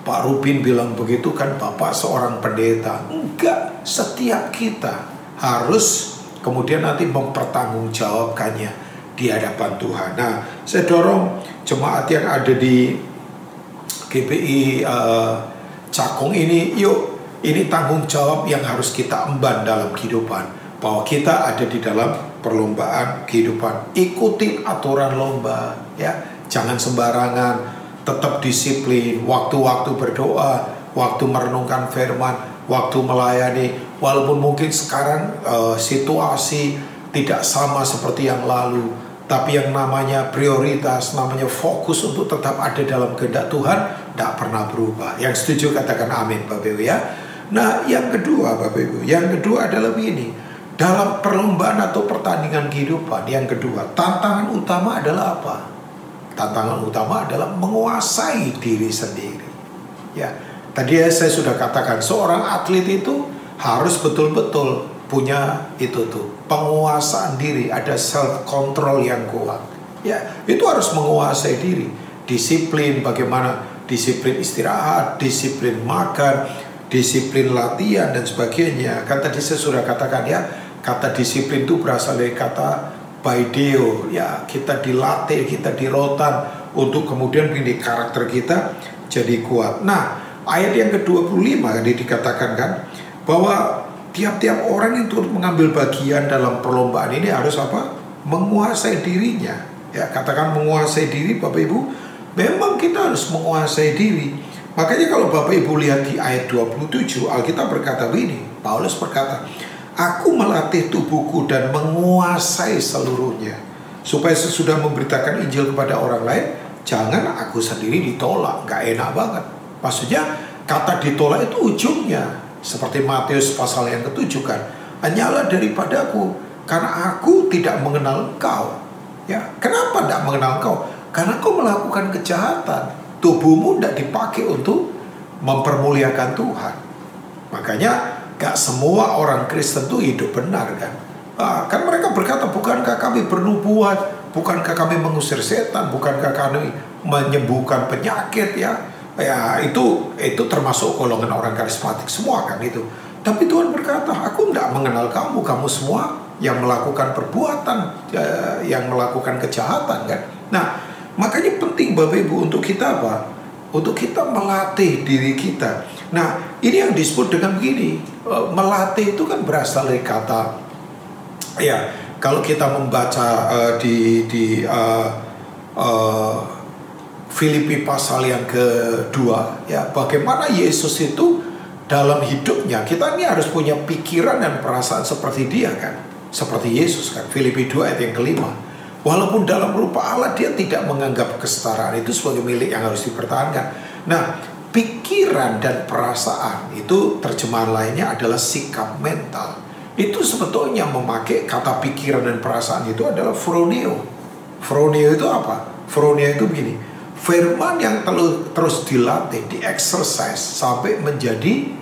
Pak Rubin bilang begitu kan Bapak seorang pendeta. Enggak, setiap kita harus kemudian nanti mempertanggungjawabkannya di hadapan Tuhan. Nah, saya dorong jemaat yang ada di GPI Cakung ini, yuk, ini tanggung jawab yang harus kita emban dalam kehidupan, bahwa kita ada di dalam perlombaan kehidupan. Ikuti aturan lomba, ya, jangan sembarangan, tetap disiplin, waktu-waktu berdoa, waktu merenungkan firman, waktu melayani. Walaupun mungkin sekarang situasi tidak sama seperti yang lalu, tapi yang namanya prioritas, namanya fokus untuk tetap ada dalam kehendak Tuhan tidak pernah berubah. Yang setuju katakan amin Bapak Ibu ya. Nah yang kedua Bapak Ibu, yang kedua adalah begini, dalam perlombaan atau pertandingan kehidupan. Yang kedua, tantangan utama adalah apa? Tantangan utama adalah menguasai diri sendiri. Ya, tadi saya sudah katakan seorang atlet itu harus betul-betul punya itu tuh, penguasaan diri, ada self control yang kuat. Ya, itu harus menguasai diri. Disiplin, bagaimana disiplin istirahat, disiplin makan, disiplin latihan dan sebagainya. Kan tadi saya sudah katakan ya, kata disiplin itu berasal dari kata baideo. Ya, kita dilatih, kita dirotan untuk kemudian menjadi karakter kita jadi kuat. Nah, ayat yang ke-25 tadi dikatakan kan bahwa tiap-tiap orang yang turut mengambil bagian dalam perlombaan ini harus apa? Menguasai dirinya. Ya, katakan menguasai diri, Bapak Ibu. Memang kita harus menguasai diri. Makanya kalau Bapak Ibu lihat di ayat 27, Alkitab berkata begini, Paulus berkata, aku melatih tubuhku dan menguasai seluruhnya, supaya sesudah memberitakan Injil kepada orang lain, jangan aku sendiri ditolak. Gak enak banget. Maksudnya kata ditolak itu ujungnya seperti Matius pasal yang ke-7 kan, hanyalah daripadaku, karena aku tidak mengenal engkau. Ya, kenapa tidak mengenal engkau? Karena kau melakukan kejahatan. Tubuhmu tidak dipakai untuk mempermuliakan Tuhan. Makanya gak semua orang Kristen itu hidup benar kan. Kan mereka berkata, bukankah kami bernubuat, bukankah kami mengusir setan, bukankah kami menyembuhkan penyakit ya. Ya itu termasuk golongan orang karismatik semua kan itu. Tapi Tuhan berkata, aku tidak mengenal kamu, kamu semua yang melakukan perbuatan, yang melakukan kejahatan kan. Nah, makanya penting Bapak Ibu untuk kita apa? Untuk kita melatih diri kita. Nah, ini yang disebut dengan begini, melatih itu kan berasal dari kata, ya kalau kita membaca di Filipi pasal yang kedua, ya bagaimana Yesus itu dalam hidupnya, kita ini harus punya pikiran dan perasaan seperti dia kan, seperti Yesus kan. Filipi 2 ayat yang kelima. Walaupun dalam rupa Allah, dia tidak menganggap kesetaraan itu sebagai milik yang harus dipertahankan. Nah, pikiran dan perasaan itu terjemahan lainnya adalah sikap mental. Itu sebetulnya memakai kata pikiran dan perasaan itu adalah phroneo. Phroneo itu apa? Phroneo itu begini, firman yang terus dilatih, di-exercise sampai menjadi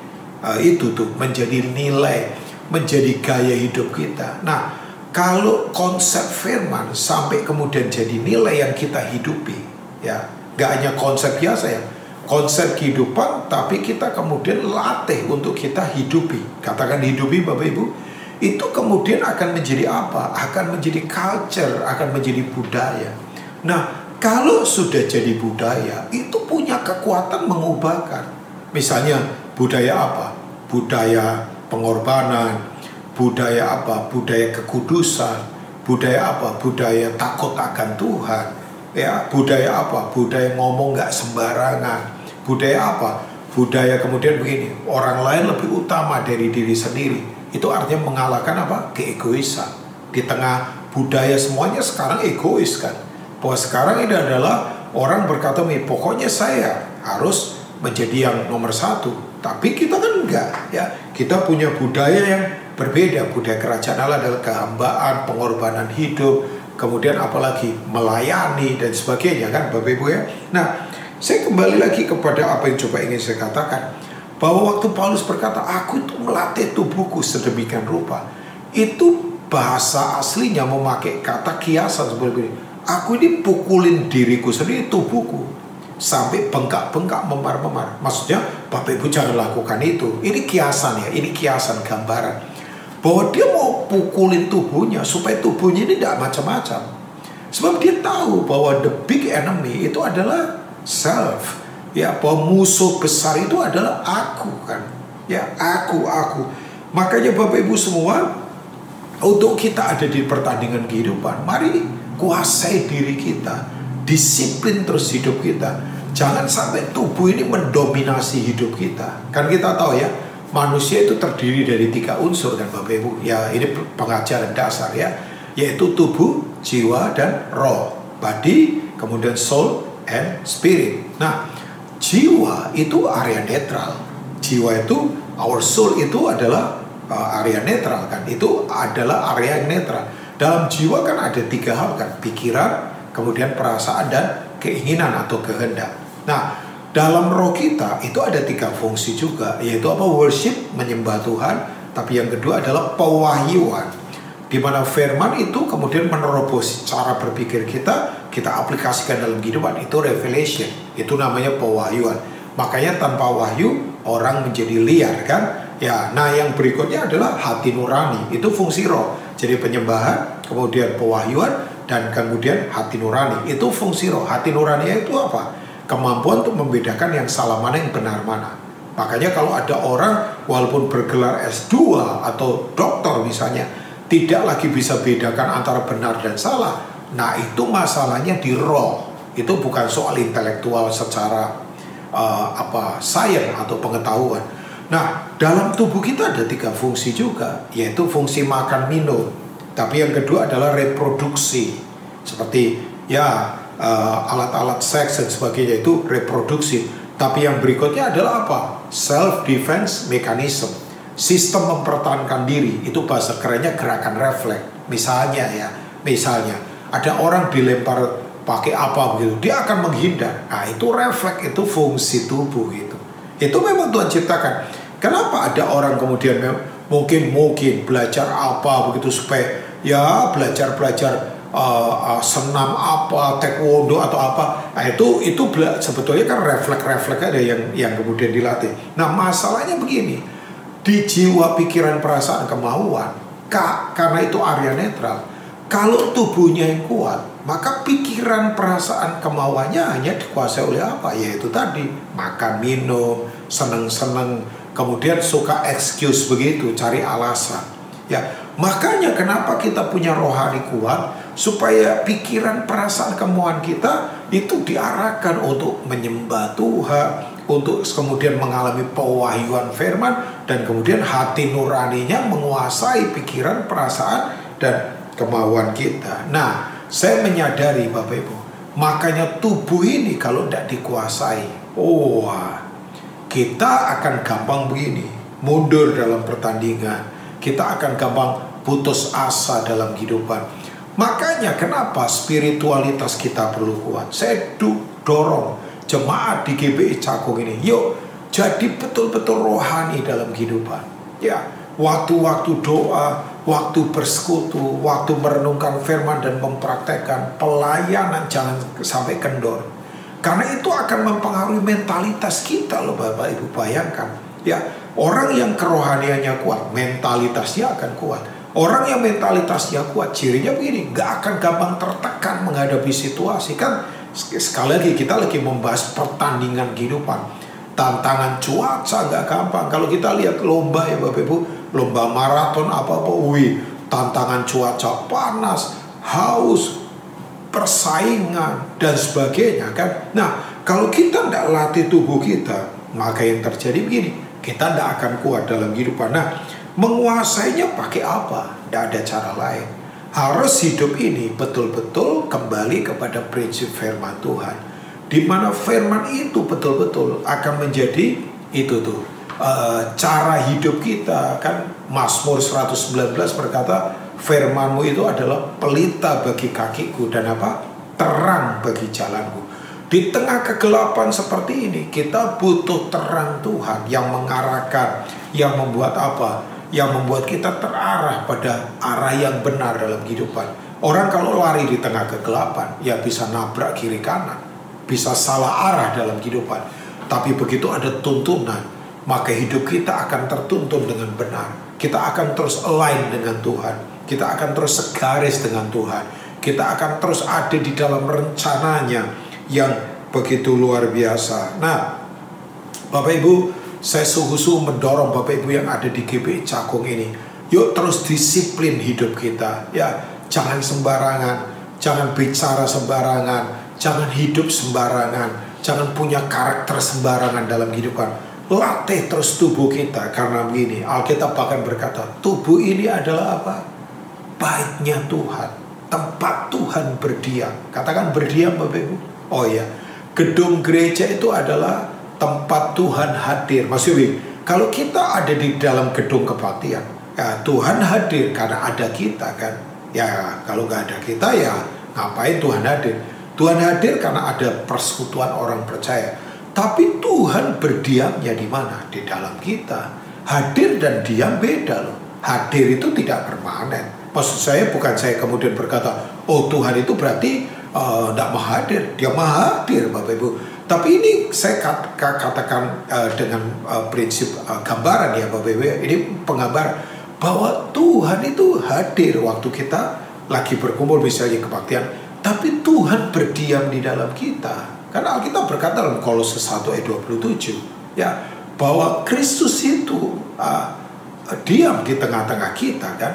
menjadi nilai, menjadi gaya hidup kita. Nah, kalau konsep firman sampai kemudian jadi nilai yang kita hidupi, ya, gak hanya konsep biasa ya, konsep kehidupan, tapi kita kemudian latih untuk kita hidupi. Katakan hidupi Bapak Ibu, itu kemudian akan menjadi apa? Akan menjadi culture, akan menjadi budaya. Nah, kalau sudah jadi budaya, itu punya kekuatan mengubahkan. Misalnya budaya apa? Budaya pengorbanan, budaya apa? Budaya kekudusan, budaya apa? Budaya takut akan Tuhan. Ya, budaya apa? Budaya ngomong gak sembarangan. Budaya apa? Budaya kemudian begini, orang lain lebih utama dari diri sendiri. Itu artinya mengalahkan apa? Keegoisan. Di tengah budaya semuanya sekarang egois kan. Bahwa sekarang ini adalah orang berkata, pokoknya saya harus menjadi yang nomor satu. Tapi kita kan enggak ya. Kita punya budaya yang berbeda. Budaya kerajaan Allah adalah kehambaan, pengorbanan hidup, kemudian apalagi melayani dan sebagainya kan Bapak Ibu ya. Nah, saya kembali lagi kepada apa yang coba ingin saya katakan, bahwa waktu Paulus berkata, aku itu melatih tubuhku sedemikian rupa, itu bahasa aslinya memakai kata kiasan seperti ini. Aku ini pukulin diriku sendiri, tubuhku, sampai bengkak-bengkak, memar-memar. Maksudnya Bapak Ibu jangan lakukan itu. Ini kiasan ya, ini kiasan gambaran bahwa dia mau pukulin tubuhnya supaya tubuhnya ini tidak macam-macam. Sebab dia tahu bahwa the big enemy itu adalah self. Ya, bahwa musuh besar itu adalah aku kan. Ya, aku. Makanya Bapak Ibu semua, untuk kita ada di pertandingan kehidupan, mari kuasai diri kita, disiplin terus hidup kita. Jangan sampai tubuh ini mendominasi hidup kita. Kan kita tahu ya, manusia itu terdiri dari 3 unsur kan Bapak Ibu. Ya, ini pengajaran dasar ya, yaitu tubuh, jiwa, dan roh. Body, kemudian soul, and spirit. Nah, jiwa itu area netral. Jiwa itu, our soul itu adalah area netral kan. Itu adalah area yang netral. Dalam jiwa kan ada 3 hal kan, pikiran, kemudian perasaan dan keinginan atau kehendak. Nah, dalam roh kita itu ada 3 fungsi juga, yaitu apa? Worship, menyembah Tuhan. Tapi yang kedua adalah pewahyuan, di mana firman itu kemudian menerobos cara berpikir kita aplikasikan dalam kehidupan. Itu revelation, itu namanya pewahyuan. Makanya tanpa wahyu orang menjadi liar kan. Ya, nah yang berikutnya adalah hati nurani, itu fungsi roh. Jadi penyembahan, kemudian pewahyuan, dan kemudian hati nurani, itu fungsi roh. Hati nurani itu apa? Kemampuan untuk membedakan yang salah mana, yang benar mana. Makanya kalau ada orang walaupun bergelar S2 atau doktor misalnya, tidak lagi bisa bedakan antara benar dan salah. Nah itu masalahnya di roh. Itu bukan soal intelektual secara sains atau pengetahuan. Nah, dalam tubuh kita ada 3 fungsi juga, yaitu fungsi makan minum. Tapi yang kedua adalah reproduksi. Seperti ya alat-alat seks dan sebagainya, itu reproduksi. Tapi yang berikutnya adalah apa? Self defense mechanism. Sistem mempertahankan diri. Itu bahasa kerennya gerakan refleks. Misalnya ada orang dilempar pakai apa begitu, dia akan menghindar. Nah, itu refleks, itu fungsi tubuh itu. Itu memang Tuhan ciptakan. Kenapa ada orang kemudian mungkin belajar apa begitu supaya ya belajar senam apa, taekwondo atau apa. Nah, itu sebetulnya kan refleks ada yang kemudian dilatih. Nah, masalahnya begini. Di jiwa, pikiran, perasaan, kemauan, karena itu area netral. Kalau tubuhnya yang kuat, maka pikiran, perasaan, kemauannya hanya dikuasai oleh apa? Yaitu tadi, makan, minum, seneng-seneng, kemudian suka excuse begitu, cari alasan. Ya, makanya kenapa kita punya rohani kuat, supaya pikiran, perasaan, kemauan kita itu diarahkan untuk menyembah Tuhan, untuk kemudian mengalami pewahyuan firman, dan kemudian hati nuraninya menguasai pikiran, perasaan, dan kemauan kita. Nah, saya menyadari Bapak Ibu, makanya tubuh ini kalau tidak dikuasai, kita akan gampang begini, mundur dalam pertandingan, kita akan gampang putus asa dalam kehidupan. Makanya kenapa spiritualitas kita perlu kuat. Saya dorong jemaat di GBI Cakung ini, yuk jadi betul-betul rohani dalam kehidupan. Ya, waktu-waktu doa, waktu bersekutu, waktu merenungkan firman dan mempraktekkan pelayanan, jangan sampai kendor. Karena itu akan mempengaruhi mentalitas kita loh Bapak Ibu. Bayangkan ya, orang yang kerohaniannya kuat, mentalitasnya akan kuat. Orang yang mentalitasnya kuat, cirinya begini, gak akan gampang tertekan menghadapi situasi. Kan sekali lagi kita lagi membahas pertandingan kehidupan. Tantangan cuaca gak gampang. Kalau kita lihat lomba ya Bapak Ibu, lomba maraton apa-apa, tantangan cuaca panas, haus, persaingan dan sebagainya kan. Nah, kalau kita tidak latih tubuh kita, maka yang terjadi begini, kita tidak akan kuat dalam kehidupan. Nah, menguasainya pakai apa? Tidak ada cara lain. Harus hidup ini betul-betul kembali kepada prinsip firman Tuhan, di mana firman itu betul-betul akan menjadi itu tuh cara hidup kita kan. Mazmur 119 berkata, firman-Mu itu adalah pelita bagi kakiku dan apa? Terang bagi jalanku. Di tengah kegelapan seperti ini, kita butuh terang Tuhan yang mengarahkan, yang membuat apa? Yang membuat kita terarah pada arah yang benar dalam kehidupan. Orang kalau lari di tengah kegelapan, ya bisa nabrak kiri kanan, bisa salah arah dalam kehidupan. Tapi begitu ada tuntunan, maka hidup kita akan tertuntun dengan benar. Kita akan terus align dengan Tuhan. Kita akan terus segaris dengan Tuhan. Kita akan terus ada di dalam rencananya yang begitu luar biasa. Nah, Bapak Ibu, saya sungguh-sungguh mendorong Bapak Ibu yang ada di GBI Cakung ini, yuk terus disiplin hidup kita. Ya, jangan sembarangan, jangan bicara sembarangan, jangan hidup sembarangan, jangan punya karakter sembarangan dalam kehidupan. Latih terus tubuh kita, karena begini, Alkitab bahkan berkata, tubuh ini adalah apa? Baitnya Tuhan, tempat Tuhan berdiam. Katakan berdiam Bapak Ibu. Oh ya, gedung gereja itu adalah tempat Tuhan hadir. Maksudnya Kalau kita ada di dalam gedung kebaktian, ya Tuhan hadir karena ada kita kan. Ya kalau nggak ada kita ya ngapain Tuhan hadir? Tuhan hadir karena ada persekutuan orang percaya. Tapi Tuhan berdiamnya di mana? Di dalam kita. Hadir dan diam beda loh. Hadir itu tidak permanen. Maksud saya bukan saya kemudian berkata, oh Tuhan itu berarti tidak maha hadir. Dia maha hadir Bapak Ibu. Tapi ini saya katakan dengan prinsip gambaran ya Bapak Ibu. Ini penggambaran bahwa Tuhan itu hadir waktu kita lagi berkumpul misalnya kebaktian. Tapi Tuhan berdiam di dalam kita. Karena Alkitab berkata dalam Kolose 1 ayat 27 ya, bahwa Kristus itu diam di tengah-tengah kita kan.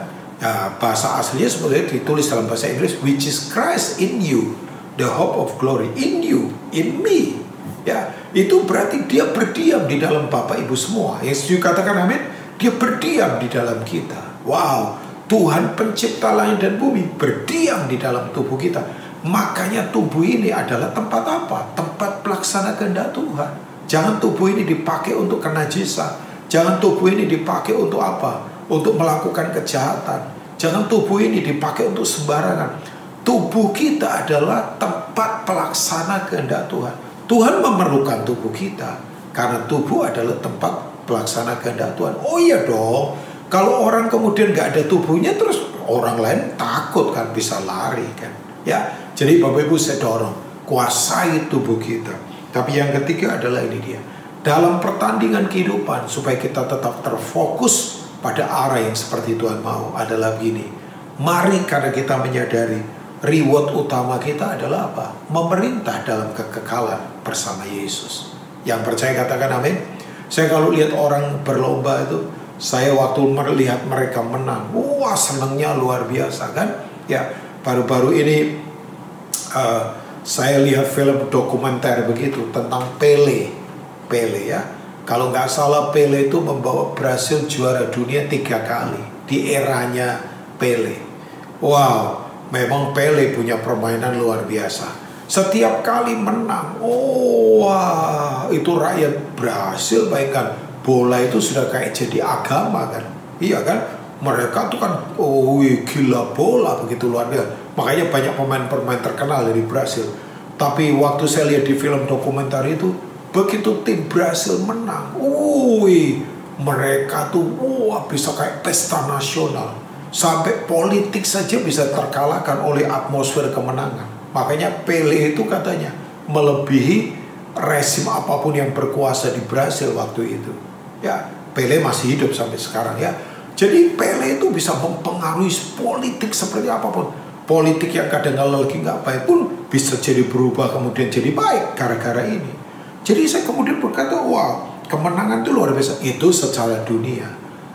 Bahasa aslinya sebenarnya ditulis dalam bahasa Inggris, which is Christ in you, the hope of glory. In you, in me. Ya, itu berarti dia berdiam di dalam Bapak Ibu semua. Yang setuju katakan amin. Dia berdiam di dalam kita. Wow, Tuhan pencipta langit dan bumi berdiam di dalam tubuh kita. Makanya tubuh ini adalah tempat apa? Tempat pelaksana kehendak Tuhan. Jangan tubuh ini dipakai untuk kenajisan. Jangan tubuh ini dipakai untuk apa? Untuk melakukan kejahatan. Jangan tubuh ini dipakai untuk sembarangan. Tubuh kita adalah tempat pelaksana kehendak Tuhan. Tuhan memerlukan tubuh kita. Karena tubuh adalah tempat pelaksana kehendak Tuhan. Oh iya dong. Kalau orang kemudian gak ada tubuhnya, terus orang lain takut kan, bisa lari kan. Ya, jadi Bapak Ibu saya dorong, kuasai tubuh kita. Tapi yang ketiga adalah ini dia. Dalam pertandingan kehidupan, supaya kita tetap terfokus pada arah yang seperti Tuhan mau, adalah begini. Mari karena kita menyadari reward utama kita adalah apa? Memerintah dalam kekekalan bersama Yesus. Yang percaya katakan amin. Saya kalau lihat orang berlomba itu, saya waktu melihat mereka menang, wah senangnya luar biasa kan. Ya, baru-baru ini saya lihat film dokumenter begitu tentang Pele ya. Kalau nggak salah Pele itu membawa Brasil juara dunia 3 kali di eranya Pele. Wow, memang Pele punya permainan luar biasa. Setiap kali menang, wah itu rakyat Brasil bayangkan, bola itu sudah kayak jadi agama kan. Iya kan? Mereka tuh kan, gila bola begitu luar biasa. Makanya banyak pemain-pemain terkenal dari Brasil. Tapi waktu saya lihat di film dokumenter itu, begitu tim Brasil menang, mereka tuh bisa kayak pesta nasional. Sampai politik saja bisa terkalahkan oleh atmosfer kemenangan. Makanya Pele itu katanya melebihi rezim apapun yang berkuasa di Brasil waktu itu. Ya, Pele masih hidup sampai sekarang ya. Jadi Pele itu bisa mempengaruhi politik seperti apapun. Politik yang kadang lagi nggak baik pun bisa jadi berubah kemudian jadi baik gara-gara ini. Jadi saya kemudian berkata, wah kemenangan itu luar biasa. Itu secara dunia.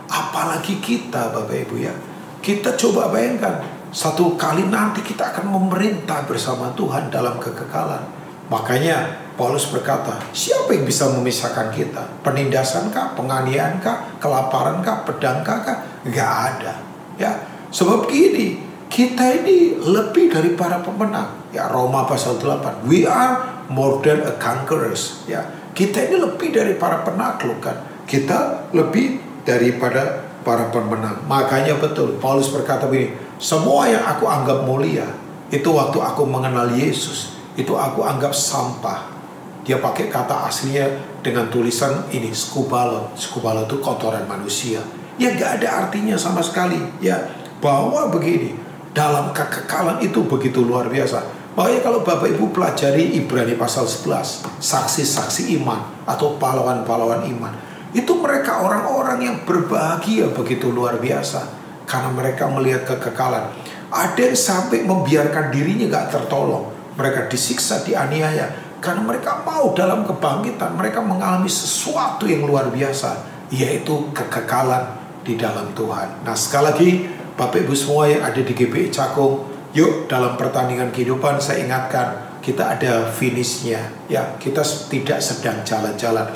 Apalagi kita Bapak Ibu ya. Kita coba bayangkan, satu kali nanti kita akan memerintah bersama Tuhan dalam kekekalan. Makanya Paulus berkata, siapa yang bisa memisahkan kita? Penindasankah, penganiayaankah, kelaparankah, pedangkah? Gak ada. Ya, sebab gini, kita ini lebih dari para pemenang. Ya, Roma pasal 8. We are more than a conquerors. Ya, kita ini lebih dari para penakluk kan. Kita lebih daripada para pemenang. Makanya betul Paulus berkata begini, semua yang aku anggap mulia itu waktu aku mengenal Yesus, itu aku anggap sampah. Dia pakai kata aslinya dengan tulisan ini, skubalo. Skubalo itu kotoran manusia. Ya gak ada artinya sama sekali. Ya, bahwa begini, dalam kekekalan itu begitu luar biasa. Makanya kalau Bapak Ibu pelajari Ibrani pasal 11, saksi-saksi iman atau pahlawan-pahlawan iman, itu mereka orang-orang yang berbahagia begitu luar biasa. Karena mereka melihat kekekalan. Ada yang sampai membiarkan dirinya gak tertolong. Mereka disiksa, dianiaya. Karena mereka mau dalam kebangkitan. Mereka mengalami sesuatu yang luar biasa. Yaitu kekekalan di dalam Tuhan. Nah sekali lagi Bapak Ibu semua yang ada di GBI Cakung, yuk dalam pertandingan kehidupan saya ingatkan, kita ada finishnya. Ya, kita tidak sedang jalan-jalan.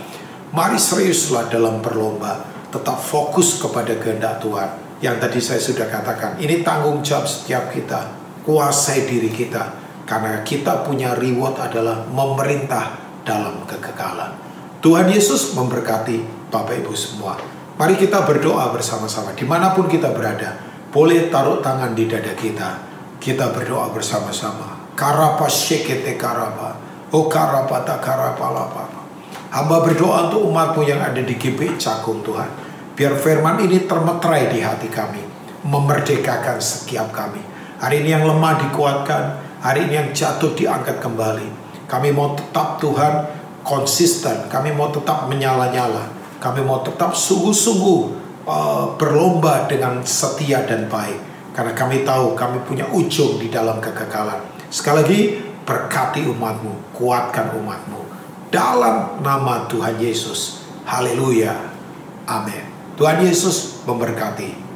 Mari seriuslah dalam berlomba. Tetap fokus kepada kehendak Tuhan. Yang tadi saya sudah katakan, ini tanggung jawab setiap kita. Kuasai diri kita. Karena kita punya reward adalah memerintah dalam kekekalan. Tuhan Yesus memberkati. Bapak Ibu semua. Mari kita berdoa bersama-sama. Dimanapun kita berada, boleh taruh tangan di dada kita. Kita berdoa bersama-sama. Karapa syekete karapa. Oh karapa tak karapa lapa. Hamba berdoa untuk umatmu yang ada di GP Cakung Tuhan. Biar firman ini termeterai di hati kami. Memerdekakan setiap kami. Hari ini yang lemah dikuatkan. Hari ini yang jatuh diangkat kembali. Kami mau tetap Tuhan konsisten. Kami mau tetap menyala-nyala. Kami mau tetap sungguh-sungguh berlomba dengan setia dan baik. Karena kami tahu kami punya ujung di dalam kekekalan. Sekali lagi, berkati umatmu, kuatkan umatmu. Dalam nama Tuhan Yesus. Haleluya. Amin. Tuhan Yesus memberkati.